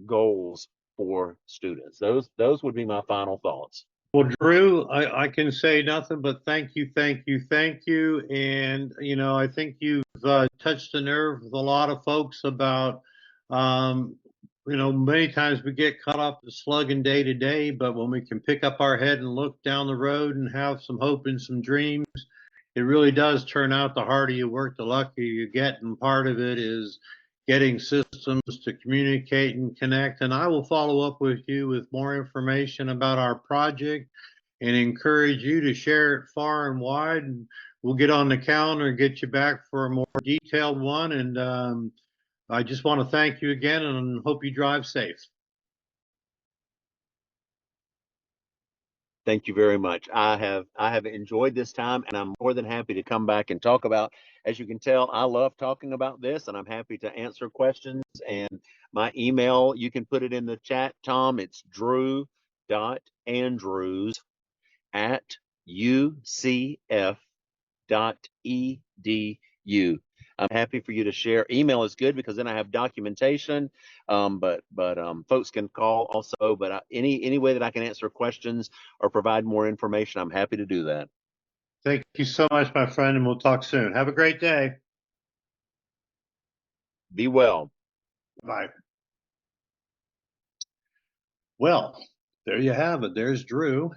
Speaker 4: goals for students. Those would be my final thoughts.
Speaker 5: Well, Drew, I can say nothing but thank you, thank you, thank you. And, I think you've touched the nerve with a lot of folks about, many times we get caught up in slugging day to day, but when we can pick up our head and look down the road and have some hope and some dreams, it really does turn out the harder you work, the luckier you get. And part of it is getting systems to communicate and connect. And I will follow up with you with more information about our project and encourage you to share it far and wide. And we'll get on the calendar and get you back for a more detailed one. And I just want to thank you again and hope you drive safe.
Speaker 4: Thank you very much. I have enjoyed this time, and I'm more than happy to come back and talk about. As you can tell, I love talking about this, and I'm happy to answer questions. And my email, you can put it in the chat, Tom. It's drew.andrews@ucf.edu. I'm happy for you to share. Email is good because then I have documentation. But folks can call also. But any way that I can answer questions or provide more information, I'm happy to do that.
Speaker 5: Thank you so much, my friend, and we'll talk soon. Have a great day.
Speaker 4: Be well.
Speaker 5: Bye. Well, there you have it. There's Drew.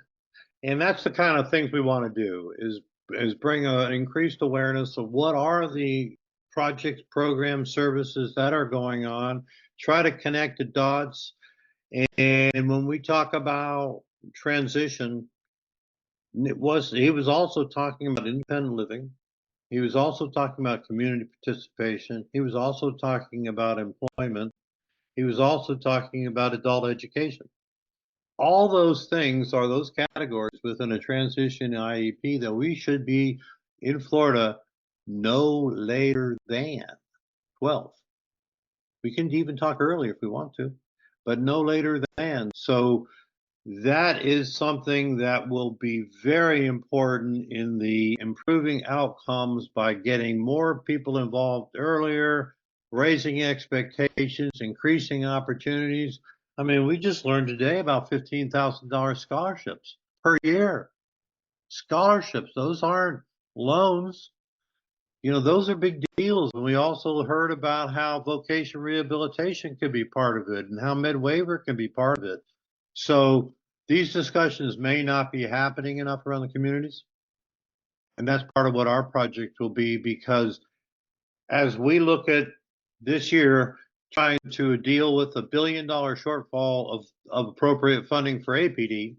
Speaker 5: And that's the kind of things we want to do is bring an increased awareness of what are the projects, programs, services that are going on, try to connect the dots. And when we talk about transition, he was also talking about independent living. He was also talking about community participation. He was also talking about employment. He was also talking about adult education. All those things are those categories within a transition IEP that we should be in Florida no later than 12. We can even talk earlier if we want to, but no later than. So that is something that will be very important in the improving outcomes by getting more people involved earlier, raising expectations, increasing opportunities. I mean, we just learned today about $15,000 scholarships per year. Scholarships, those aren't loans. Those are big deals. And we also heard about how vocation rehabilitation could be part of it and how mid-waiver can be part of it. So these discussions may not be happening enough around the communities. And that's part of what our project will be, because as we look at this year, trying to deal with a $1 billion shortfall of appropriate funding for APD,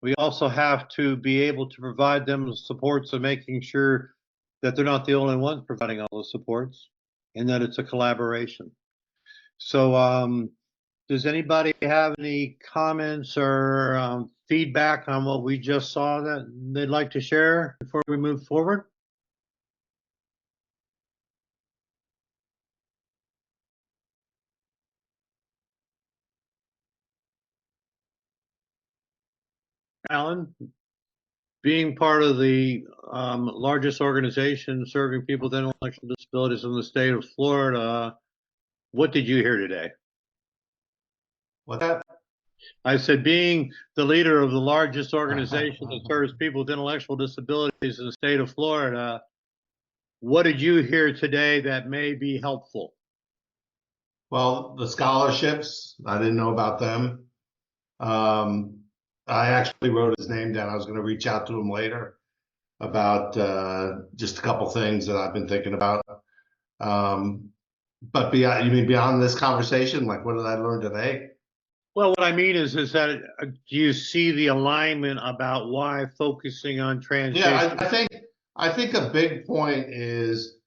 Speaker 5: we also have to be able to provide them the supports of making sure that they're not the only ones providing all the supports and that it's a collaboration. So does anybody have any comments or feedback on what we just saw that they'd like to share before we move forward? Alan, being part of the largest organization serving people with intellectual disabilities in the state of Florida, what did you hear today?
Speaker 7: Well, that
Speaker 5: I said, being the leader of the largest organization that serves people with intellectual disabilities in the state of Florida, what did you hear today that may be helpful?
Speaker 7: Well, the scholarships, I didn't know about them. I actually wrote his name down. I was going to reach out to him later about just a couple things that I've been thinking about. But beyond, you mean beyond this conversation, like what did I learn today?
Speaker 5: Well, what I mean is that do you see the alignment about why focusing on transition?
Speaker 7: Yeah, I think a big point is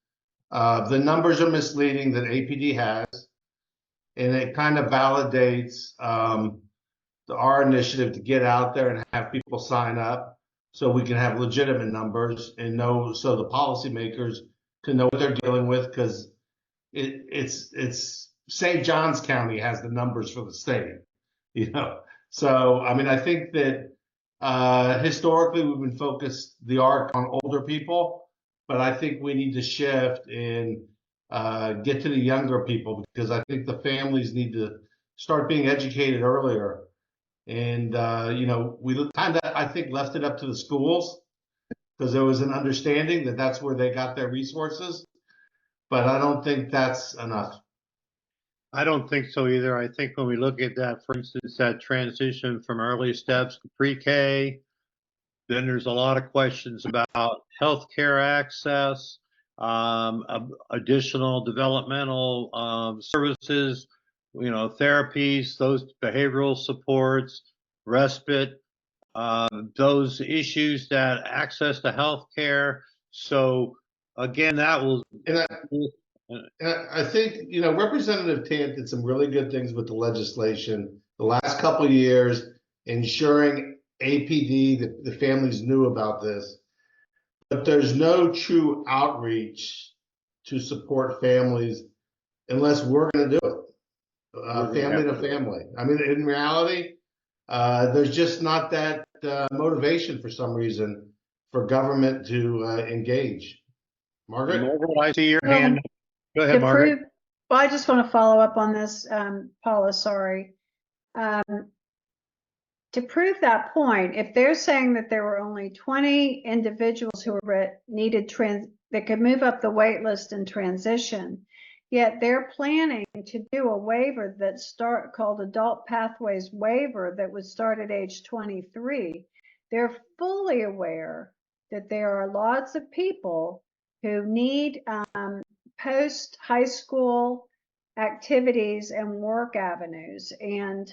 Speaker 7: the numbers are misleading that APD has, and it kind of validates our initiative to get out there and have people sign up so we can have legitimate numbers and know, so the policymakers can know what they're dealing with, because it's St. Johns County has the numbers for the state, you know. So I mean, I think that historically we've been focused the arc on older people, but I think we need to shift and get to the younger people, because I think the families need to start being educated earlier. And you know, we kind of, I think, left it up to the schools because there was an understanding that that's where they got their resources, but I don't think that's enough.
Speaker 5: I don't think so either. I think when we look at that, for instance, that transition from early steps to pre-K, then there's a lot of questions about healthcare access, additional developmental services, you know, therapies, those behavioral supports, respite, those issues, that access to healthcare. So again, that will.
Speaker 7: And I think, you know, Representative Tant did some really good things with the legislation the last couple of years, ensuring APD, the families knew about this, but there's no true outreach to support families unless we're going to do it, family to family. I mean, in reality, there's just not that motivation for some reason for government to engage. Margaret?
Speaker 5: I see your hand. Go ahead, Margaret.
Speaker 6: Well, I just want to follow up on this, Paula, sorry. To prove that point, if they're saying that there were only 20 individuals who were that could move up the wait list and transition, yet they're planning to do a waiver called Adult Pathways Waiver that would start at age 23. They're fully aware that there are lots of people who need post high school activities and work avenues, and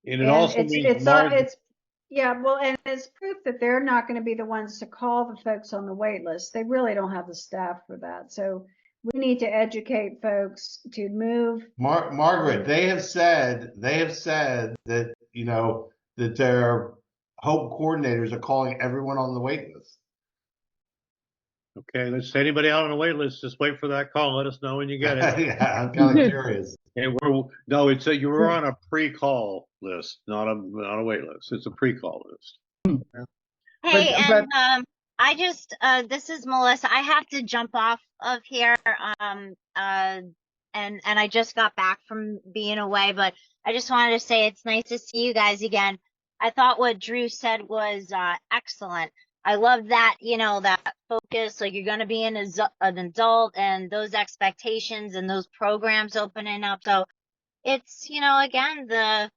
Speaker 5: it also means
Speaker 6: and it's proof that they're not going to be the ones to call the folks on the wait list. They really don't have the staff for that. So we need to educate folks to move.
Speaker 7: Margaret, they have said that, you know, that their HOPE coordinators are calling everyone on the wait list.
Speaker 5: Okay, let's say anybody out on the wait list, just wait for that call. Let us know when you get it.
Speaker 7: Yeah, I'm kind of curious.
Speaker 5: And you were on a pre-call list, not a wait list. It's a pre-call list.
Speaker 8: Hey, I just this is Melissa. I have to jump off of here. And I just got back from being away, but I just wanted to say it's nice to see you guys again. I thought what Drew said was excellent. I love that, you know, that focus, like you're going to be an adult, and those expectations and those programs opening up. So it's, you know, again, that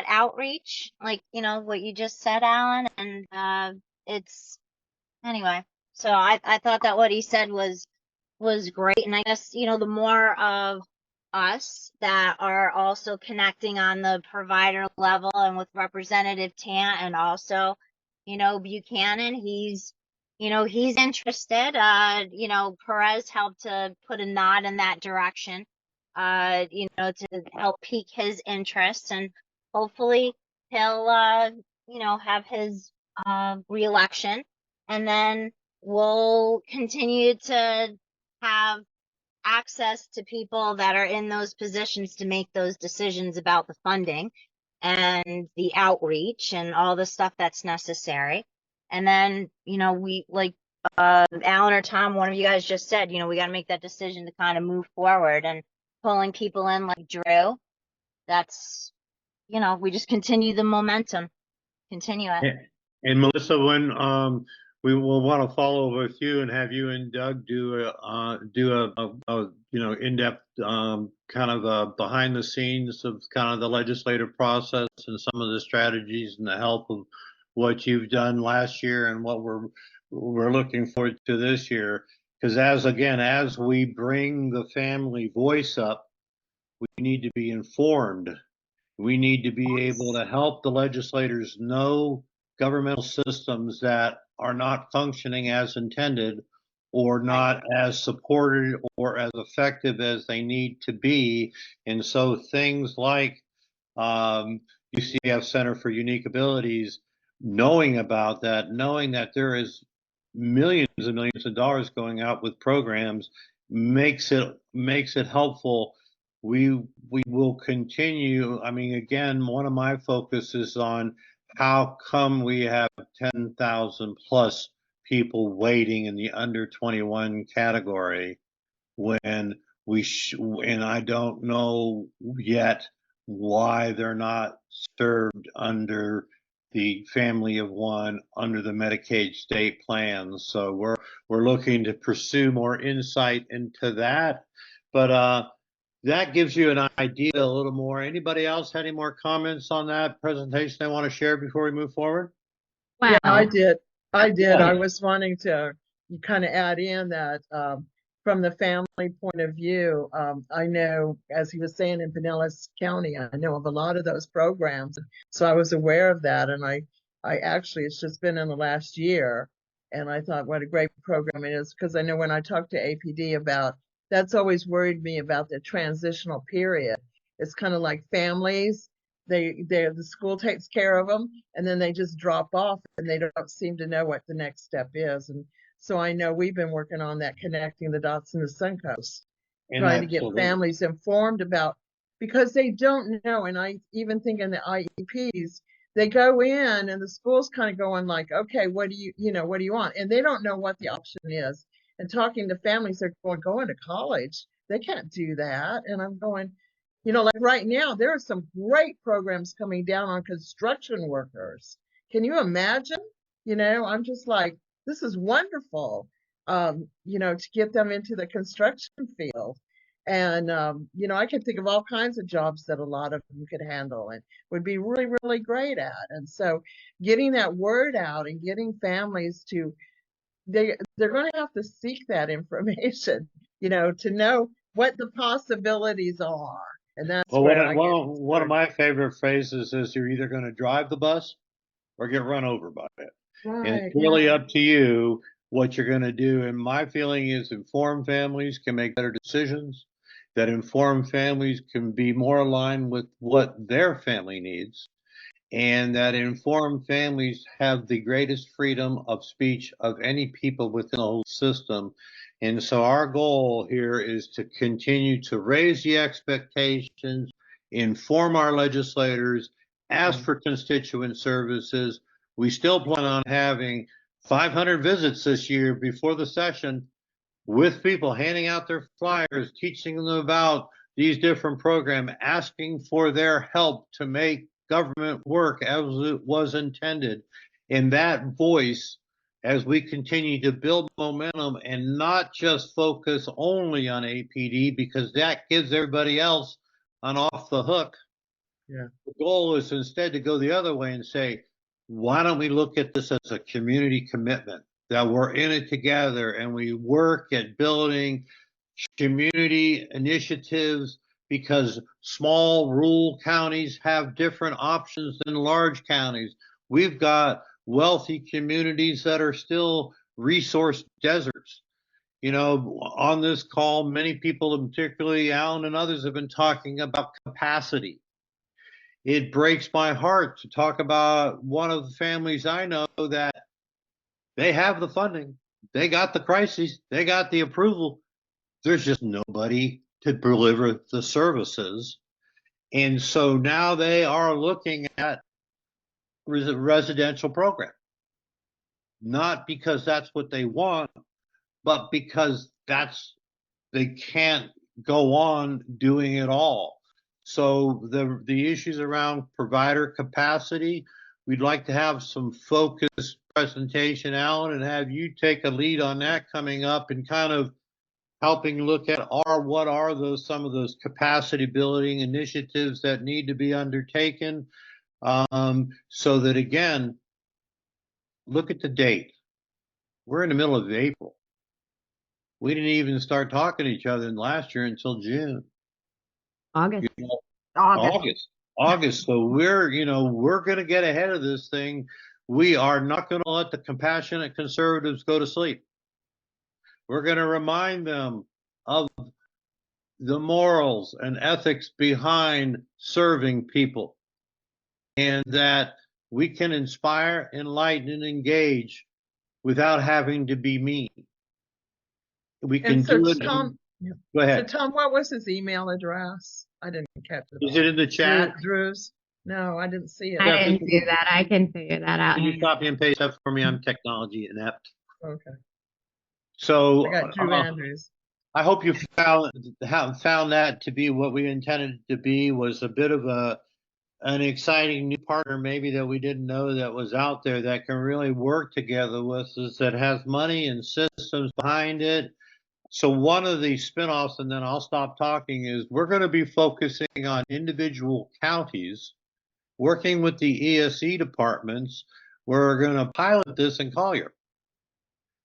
Speaker 8: outreach, like, you know, what you just said, Alan, and it's, anyway, so I thought that what he said was great. And I guess, you know, the more of us that are also connecting on the provider level and with Representative Tant, and also, you know, Buchanan, he's interested. You know, Perez helped to put a nod in that direction, you know, to help pique his interest, and hopefully he'll, you know, have his reelection, and then we'll continue to have access to people that are in those positions to make those decisions about the funding and the outreach and all the stuff that's necessary. And then, you know, we, like Alan or Tom, one of you guys just said, you know, we got to make that decision to kind of move forward, and pulling people in like Drew that's, we just continue the momentum, continue it.
Speaker 5: And Melissa, when we will want to follow with you and have you and Doug do a in-depth kind of a behind the scenes of kind of the legislative process and some of the strategies and the help of what you've done last year and what we're looking forward to this year. Because as we bring the family voice up, we need to be informed. We need to be able to help the legislators know governmental systems that are not functioning as intended or not as supported or as effective as they need to be. And so things like UCF Center for Unique Abilities, knowing about that, knowing that there is millions and millions of dollars going out with programs makes it helpful. We will continue. I mean, again, one of my focus is on how come we have 10,000 plus people waiting in the under 21 category when and I don't know yet why they're not served under the family of one under the Medicaid state plans. So we're looking to pursue more insight into that. But that gives you an idea a little more. Anybody else had any more comments on that presentation they want to share before we move forward?
Speaker 2: Wow.
Speaker 9: Yeah, I did.
Speaker 5: Yeah.
Speaker 9: I was wanting to kind of add in that from the family point of view, I know, as he was saying, in Pinellas County, I know of a lot of those programs. So I was aware of that. And I actually, it's just been in the last year. And I thought, what a great program it is. Because I know when I talked to APD about, that's always worried me about the transitional period. It's kind of like families. The school takes care of them and then they just drop off and they don't seem to know what the next step is. And so I know we've been working on that, connecting the dots in the Suncoast, trying to get families informed about, because they don't know. And I even think in the IEPs, they go in and the school's kind of going like, okay, what do you want? And they don't know what the option is. And talking to families, they're going to college. They can't do that. And I'm going, like right now, there are some great programs coming down on construction workers. Can you imagine? I'm just like, this is wonderful, to get them into the construction field. And, I can think of all kinds of jobs that a lot of them could handle and would be really, really great at. And so getting that word out and getting families to, they're going to have to seek that information, to know what the possibilities are. And that's
Speaker 5: one of my favorite phrases is you're either going to drive the bus or get run over by it.
Speaker 9: Right,
Speaker 5: and it's really up to you what you're going to do. And my feeling is informed families can make better decisions, that informed families can be more aligned with what their family needs, and that informed families have the greatest freedom of speech of any people within the whole system. And so our goal here is to continue to raise the expectations, inform our legislators, ask for constituent services. We still plan on having 500 visits this year before the session with people handing out their flyers, teaching them about these different programs, asking for their help to make government work as it was intended. And that voice, as we continue to build momentum and not just focus only on APD, because that gives everybody else an off the hook.
Speaker 9: Yeah.
Speaker 5: The goal is instead to go the other way and say, why don't we look at this as a community commitment, that we're in it together and we work at building community initiatives, because small rural counties have different options than large counties. We've got wealthy communities that are still resource deserts. On this call, many people, and particularly Alan and others, have been talking about capacity. It breaks my heart to talk about one of the families I know that they have the funding, they got the crises, they got the approval. There's just nobody to deliver the services. And so now they are looking at residential program, not because that's what they want, but because they can't go on doing it all. So the issues around provider capacity, we'd like to have some focused presentation, Alan, and have you take a lead on that coming up and kind of helping look at what are some of those capacity building initiatives that need to be undertaken, so that again, look at the date. We're in the middle of April. We didn't even start talking to each other last year until June.
Speaker 2: August.
Speaker 5: You know,
Speaker 3: August.
Speaker 5: August. So we're going to get ahead of this thing. We are not going to let the compassionate conservatives go to sleep. We're going to remind them of the morals and ethics behind serving people, and that we can inspire, enlighten, and engage without having to be mean. We can
Speaker 9: And so
Speaker 5: do it.
Speaker 9: Tom,
Speaker 5: Go ahead.
Speaker 9: So Tom, what was his email address? I didn't catch it.
Speaker 5: Is it in the chat?
Speaker 9: Drew's? No, I didn't see it.
Speaker 2: I didn't do that. I can figure that out.
Speaker 5: Can you copy and paste that for me? I'm technology inept.
Speaker 9: Okay.
Speaker 5: So
Speaker 9: I got Drew Andrews.
Speaker 5: I hope you found that to be what we intended it to be, was a bit of an exciting new partner maybe that we didn't know that was out there that can really work together with us, that has money and systems behind it. So one of the spinoffs, and then I'll stop talking, is we're going to be focusing on individual counties, working with the ESE departments. We're going to pilot this in Collier,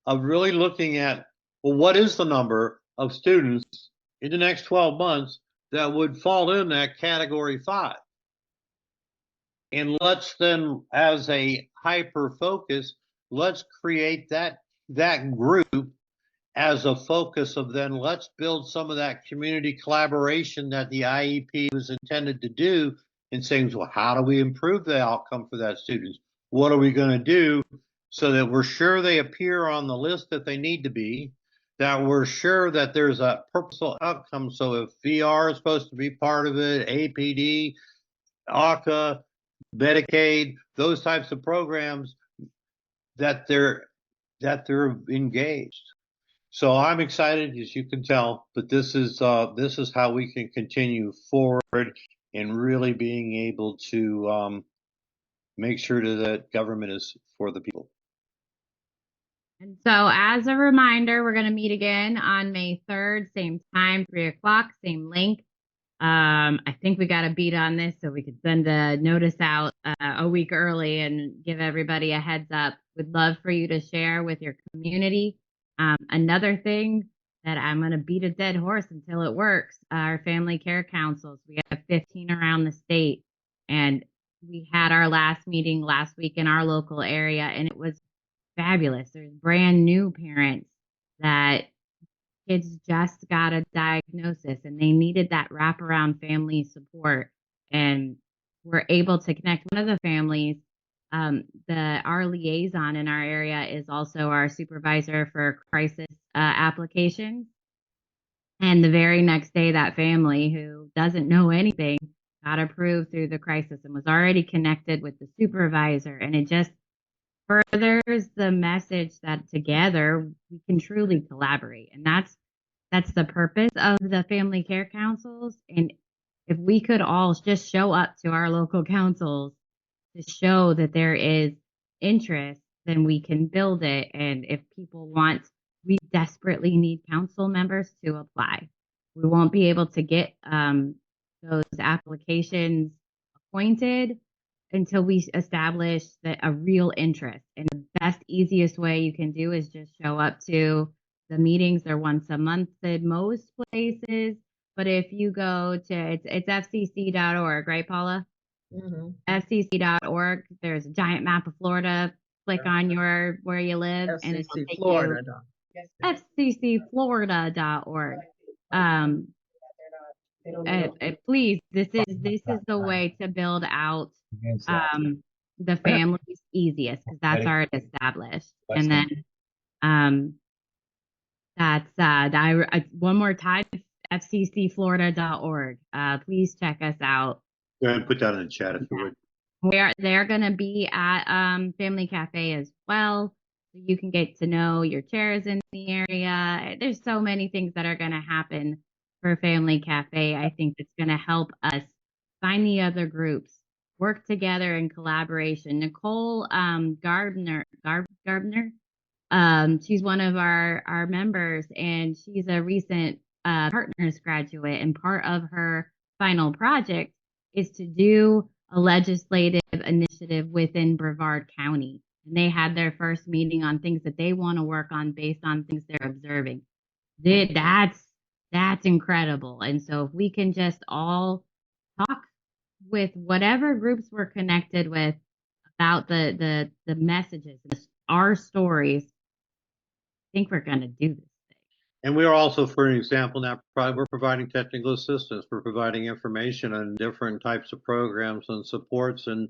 Speaker 5: of really looking at, well, what is the number of students in the next 12 months that would fall in that category 5? And let's then, as a hyper focus, let's create that group as a focus of, then let's build some of that community collaboration that the IEP was intended to do, and saying, well, how do we improve the outcome for that student? What are we going to do so that we're sure they appear on the list that they need to be, that we're sure that there's a purposeful outcome? So if VR is supposed to be part of it, APD, ACA, Medicaid, those types of programs, that they're engaged. So I'm excited, as you can tell, but this is how we can continue forward in really being able to make sure that government is for the people.
Speaker 2: And so as a reminder, we're going to meet again on May 3rd, same time, 3 o'clock, same link. I think we got a beat on this so we could send a notice out a week early and give everybody a heads up. We'd love for you to share with your community. Another thing that I'm going to beat a dead horse until it works, our family care councils. We have 15 around the state, and we had our last meeting last week in our local area, and it was fabulous. There's brand new parents that kids just got a diagnosis and they needed that wraparound family support, and we're able to connect one of the families. Our liaison in our area is also our supervisor for crisis applications. And the very next day, that family, who doesn't know anything, got approved through the crisis and was already connected with the supervisor. And it just furthers the message that together we can truly collaborate. And that's the purpose of the family care councils. And if we could all just show up to our local councils to show that there is interest, then we can build it. And if people want, we desperately need council members to apply. We won't be able to get those applications appointed until we establish a real interest. And the best, easiest way you can do is just show up to the meetings. They're once a month in most places. But if you go to, it's fcc.org, right, Paula?
Speaker 9: Mm-hmm.
Speaker 2: fcc.org. There's a giant map of Florida. Click on where you live, and it'll take you fccflorida.org. Please, this is the way to build out the families easiest, because that's already established. And then that's one more time, fccflorida.org. Please check us out.
Speaker 5: Go ahead and put that in the chat if you would.
Speaker 2: They're going to be at Family Cafe as well, so you can get to know your chairs in the area. There's so many things that are going to happen for Family Cafe. I think it's going to help us find the other groups, work together in collaboration. Nicole Gardner, she's one of our members, and she's a recent partners graduate, and part of her final project is to do a legislative initiative within Brevard County. And they had their first meeting on things that they want to work on based on things they're observing. That's incredible. And so if we can just all talk with whatever groups we're connected with about the messages, our stories, I think we're going to do this thing.
Speaker 5: And we are also, for an example, now we're providing technical assistance. We're providing information on different types of programs and supports. And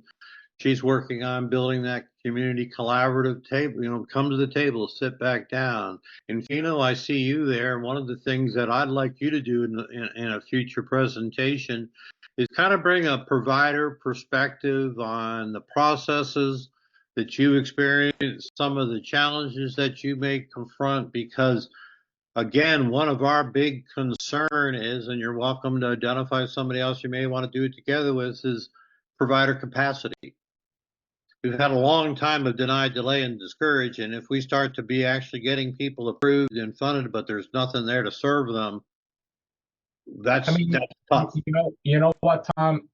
Speaker 5: she's working on building that community collaborative table, come to the table, sit back down. And I see you there. And one of the things that I'd like you to do in a future presentation is kind of bring a provider perspective on the processes that you experience, some of the challenges that you may confront, because again, one of our big concern is, and you're welcome to identify somebody else you may want to do it together with, is provider capacity. We've had a long time of deny, delay, and discourage, and if we start to be actually getting people approved and funded, but there's nothing there to serve them, that's tough.
Speaker 10: You know what, Tom?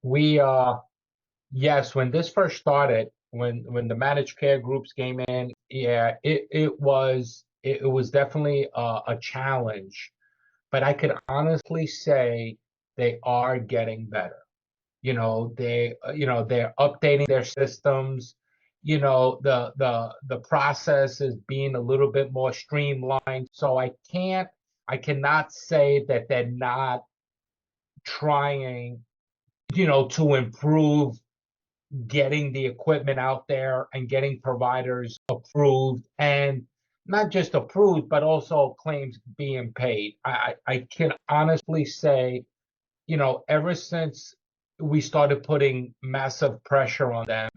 Speaker 10: Yes, when this first started, when the managed care groups came in, yeah, it was definitely a challenge, but I could honestly say they are getting better. They're updating their systems. The process is being a little bit more streamlined. So I cannot say that they're not trying, to improve getting the equipment out there and getting providers approved, and not just approved, but also claims being paid. I can honestly say, ever since we started putting massive pressure on them,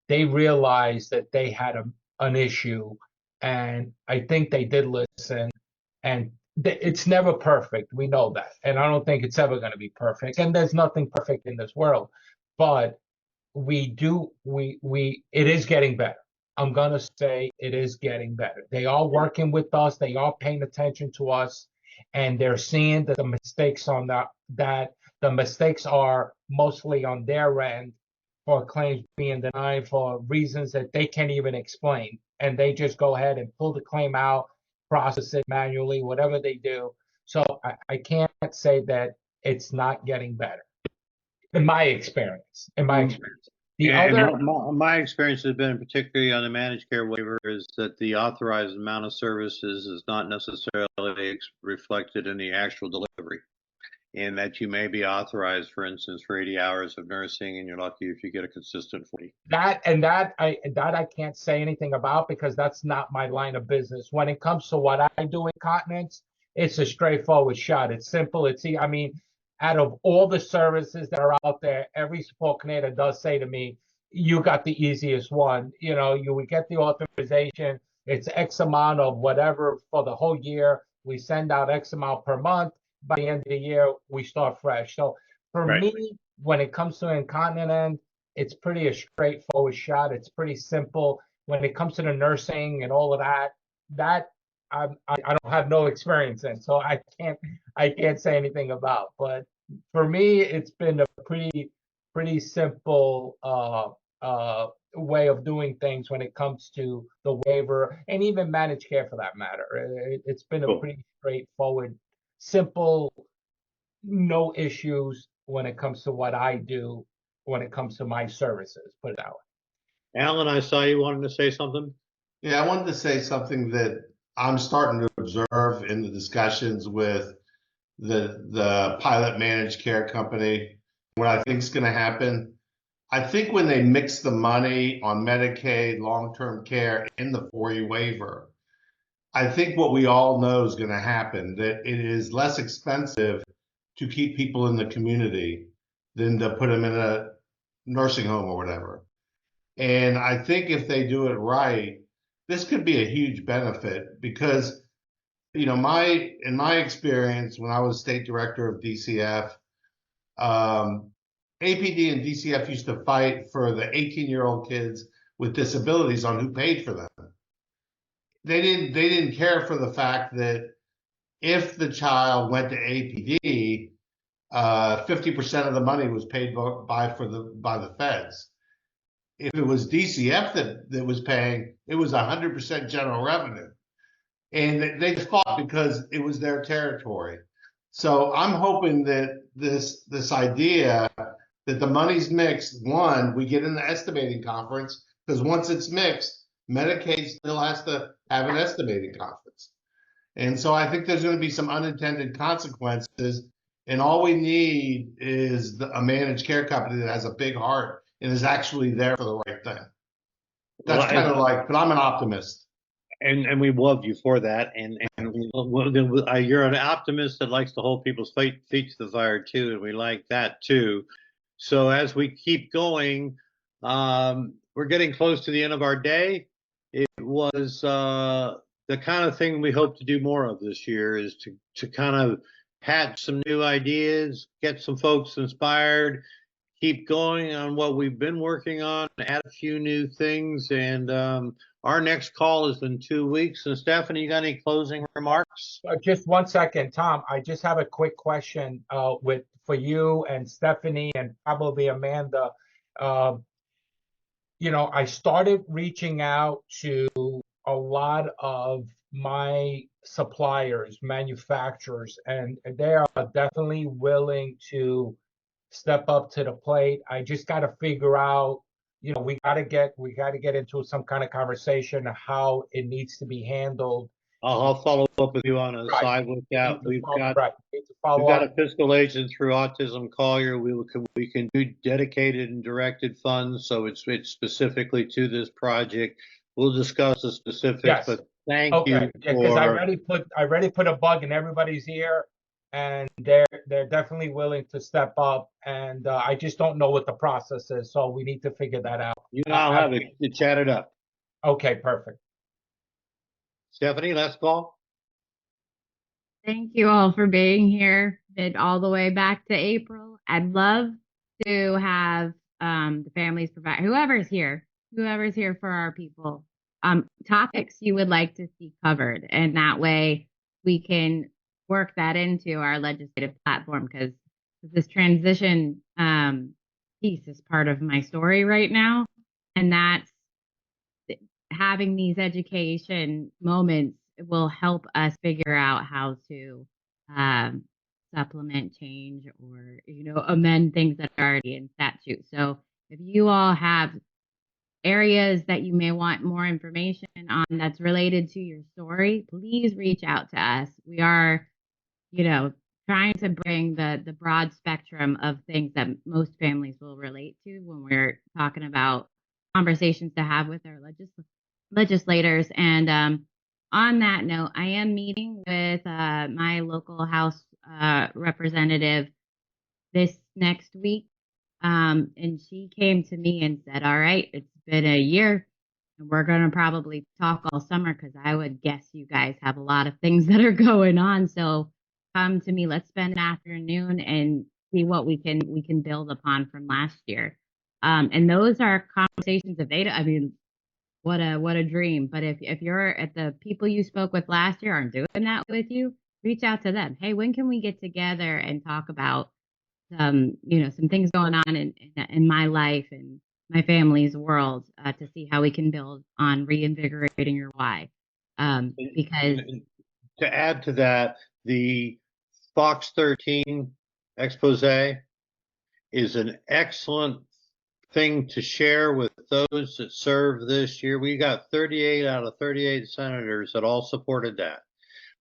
Speaker 10: they realized that they had an issue, and I think they did listen. And it's never perfect. We know that. And I don't think it's ever going to be perfect. And there's nothing perfect in this world. But it is getting better. I'm going to say it is getting better. They are working with us. They are paying attention to us. And they're seeing that the mistakes the mistakes are mostly on their end, for claims being denied for reasons that they can't even explain. And they just go ahead and pull the claim out, process it manually, whatever they do. So I can't say that it's not getting better, in my experience.
Speaker 5: My experience has been, particularly on the managed care waiver, is that the authorized amount of services is not necessarily reflected in the actual delivery. And that you may be authorized, for instance, for 80 hours of nursing, and you're lucky if you get a consistent 40.
Speaker 10: That I can't say anything about, because that's not my line of business. When it comes to what I do in continence, it's a straightforward shot. It's simple. Out of all the services that are out there, every support coordinator does say to me, "You got the easiest one. You would get the authorization. It's X amount of whatever for the whole year. We send out X amount per month. By the end of the year, we start fresh." So for me, when it comes to incontinent, it's pretty a straightforward shot. It's pretty simple. When it comes to the nursing and all of that I don't have no experience in, so I can't say anything about. But for me, it's been a pretty simple way of doing things when it comes to the waiver, and even managed care for that matter. It's been a pretty straightforward, simple, no issues when it comes to what I do, when it comes to my services, put it that way.
Speaker 5: Alan, I saw you wanted to say something.
Speaker 7: Yeah, I wanted to say something that I'm starting to observe in the discussions with the pilot managed care company. What I think is going to happen, I think when they mix the money on Medicaid, long-term care in the 4E waiver, I think what we all know is going to happen, that it is less expensive to keep people in the community than to put them in a nursing home or whatever. And I think if they do it right, this could be a huge benefit, because you know, in my experience, when I was state director of DCF, APD and DCF used to fight for the 18-year-old kids with disabilities on who paid for them. They didn't care for the fact that if the child went to APD, 50% of the money was paid by the feds. If it was DCF that was paying, it was 100% general revenue. And they just fought because it was their territory. So I'm hoping that this idea that the money's mixed, one, we get in the estimating conference, because once it's mixed, Medicaid still has to have an estimating conference. And so I think there's going to be some unintended consequences. And all we need is a managed care company that has a big heart and is actually there for the right thing. That's kind of like, but I'm an optimist.
Speaker 5: And we love you for that. And you're an optimist that likes to hold people's feet to the fire too, and we like that too. So as we keep going, we're getting close to the end of our day. It was the kind of thing we hope to do more of this year is to kind of hatch some new ideas, get some folks inspired, keep going on what we've been working on, add a few new things, and our next call is in 2 weeks. And Stephanie, you got any closing remarks?
Speaker 10: Just 1 second, Tom. I just have a quick question for you and Stephanie and probably Amanda. I started reaching out to a lot of my suppliers, manufacturers, and they are definitely willing to step up to the plate. I just got to figure out, we got to get into some kind of conversation of how it needs to be handled.
Speaker 5: I'll follow up with you on a side with that. We've got a fiscal agent through Autism Collier. We can do dedicated and directed funds, so it's specifically to this project. We'll discuss the specifics, yes. But thank you.
Speaker 10: Because I already put a bug in everybody's ear, and they're definitely willing to step up. And I just don't know what the process is, so we need to figure that out.
Speaker 5: I'll have it chatted up.
Speaker 10: Okay, perfect.
Speaker 5: Stephanie, last call.
Speaker 2: Thank you all for being here. Been all the way back to April. I'd love to have the families provide whoever's here for our people, topics you would like to see covered, and that way we can work that into our legislative platform, because this transition piece is part of my story right now, and that's having these education moments will help us figure out how to supplement, change, or amend things that are already in statute. So if you all have areas that you may want more information on that's related to your story, please reach out to us. We are, trying to bring the broad spectrum of things that most families will relate to when we're talking about conversations to have with our legislators. And on that note, I am meeting with my local House representative this next week. And she came to me and said, all right, it's been a year and we're going to probably talk all summer, because I would guess you guys have a lot of things that are going on. So come to me, let's spend an afternoon and see what we can build upon from last year. And those are conversations of data. I mean, what a dream. But if the people you spoke with last year aren't doing that with you, reach out to them. Hey, when can we get together and talk about some things going on in my life and my family's world, to see how we can build on reinvigorating your why. Because
Speaker 5: to add to that, the Fox 13 expose is an excellent thing to share with those that serve this year. We got 38 out of 38 senators that all supported that.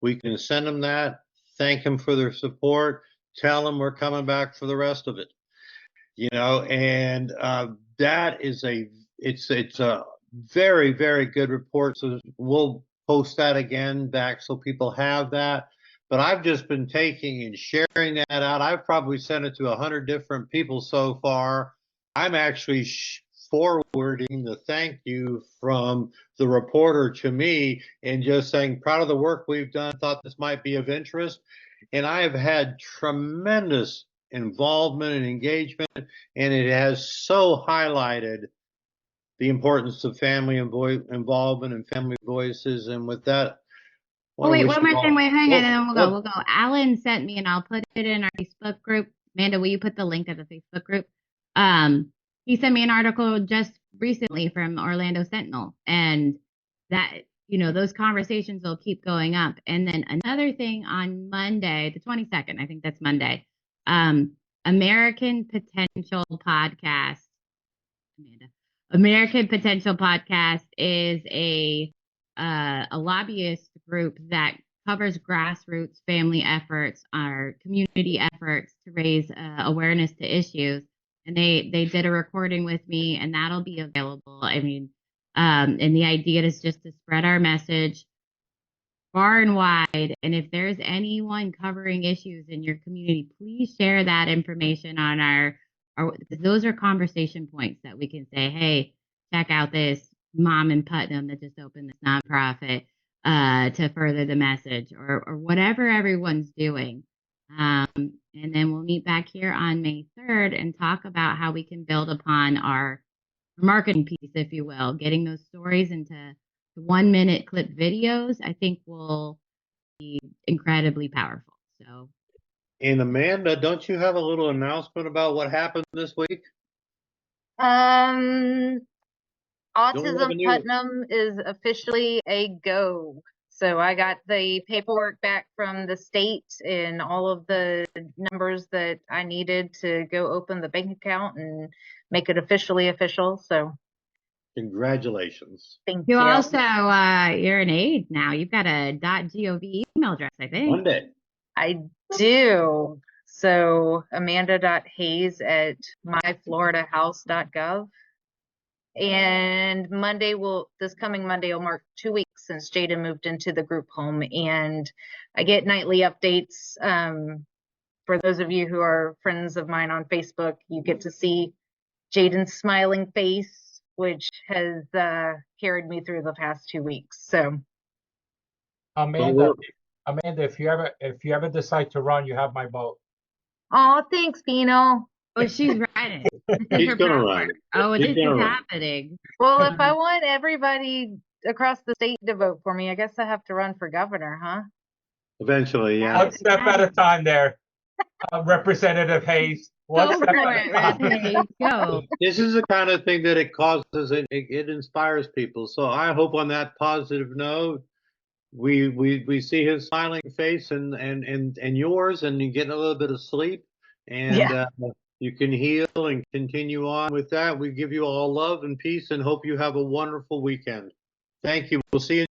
Speaker 5: We can send them that, thank them for their support, tell them we're coming back for the rest of it. And that is it's a very, very good report. So we'll post that again back so people have that. But I've just been taking and sharing that out. I've probably sent it to 100 different people so far. I'm actually forwarding the thank you from the reporter to me and just saying, proud of the work we've done, thought this might be of interest. And I have had tremendous involvement and engagement, and it has so highlighted the importance of family involvement and family voices. And with that,
Speaker 2: Oh, wait, one more thing. Wait, hang on, and then
Speaker 5: Well,
Speaker 2: we'll go. Alan sent me, and I'll put it in our Facebook group. Amanda, will you put the link to the Facebook group? He sent me an article just recently from Orlando Sentinel, and that, those conversations will keep going up. And then another thing on Monday, the 22nd, I think that's Monday, American Potential Podcast. Amanda, American Potential Podcast is a lobbyist group that covers grassroots family efforts, our community efforts to raise awareness to issues. And they did a recording with me, and that'll be available. I mean, and the idea is just to spread our message far and wide. And if there's anyone covering issues in your community, please share that information on our those are conversation points that we can say, hey, check out this mom in Putnam that just opened this nonprofit to further the message, or whatever everyone's doing. And then we'll meet back here on May 3rd and talk about how we can build upon our marketing piece, if you will, getting those stories into 1-minute clip videos, I think will be incredibly powerful. So.
Speaker 5: And Amanda, don't you have a little announcement about what happened this week?
Speaker 3: Autism Putnam is officially a go. So I got the paperwork back from the state and all of the numbers that I needed to go open the bank account and make it officially official. So
Speaker 5: congratulations.
Speaker 3: Thank
Speaker 2: you.
Speaker 3: You
Speaker 2: Also, you're an aide now. You've got a .gov email address, I think.
Speaker 5: Monday. I
Speaker 3: do. So amanda.hayes@myfloridahouse.gov. And this coming Monday will mark 2 weeks since Jaden moved into the group home, and I get nightly updates. For those of you who are friends of mine on Facebook, you get to see Jaden's smiling face, which has carried me through the past 2 weeks. So,
Speaker 10: Amanda, if you ever decide to run, you have my vote.
Speaker 3: Oh, thanks, Pino.
Speaker 2: Oh, she's riding.
Speaker 5: She's gonna run.
Speaker 2: Oh, this is happening.
Speaker 3: Well, if I want everybody across the state to vote for me, I guess I have to run for governor, huh?
Speaker 5: Eventually, yeah.
Speaker 10: One step at a time there, Representative Hayes.
Speaker 2: Go for it, Hayes. Go.
Speaker 5: This is the kind of thing that it causes, it inspires people. So I hope on that positive note, we see his smiling face and yours, and you get a little bit of sleep, and you can heal and continue on with that. We give you all love and peace and hope you have a wonderful weekend. Thank you. We'll see you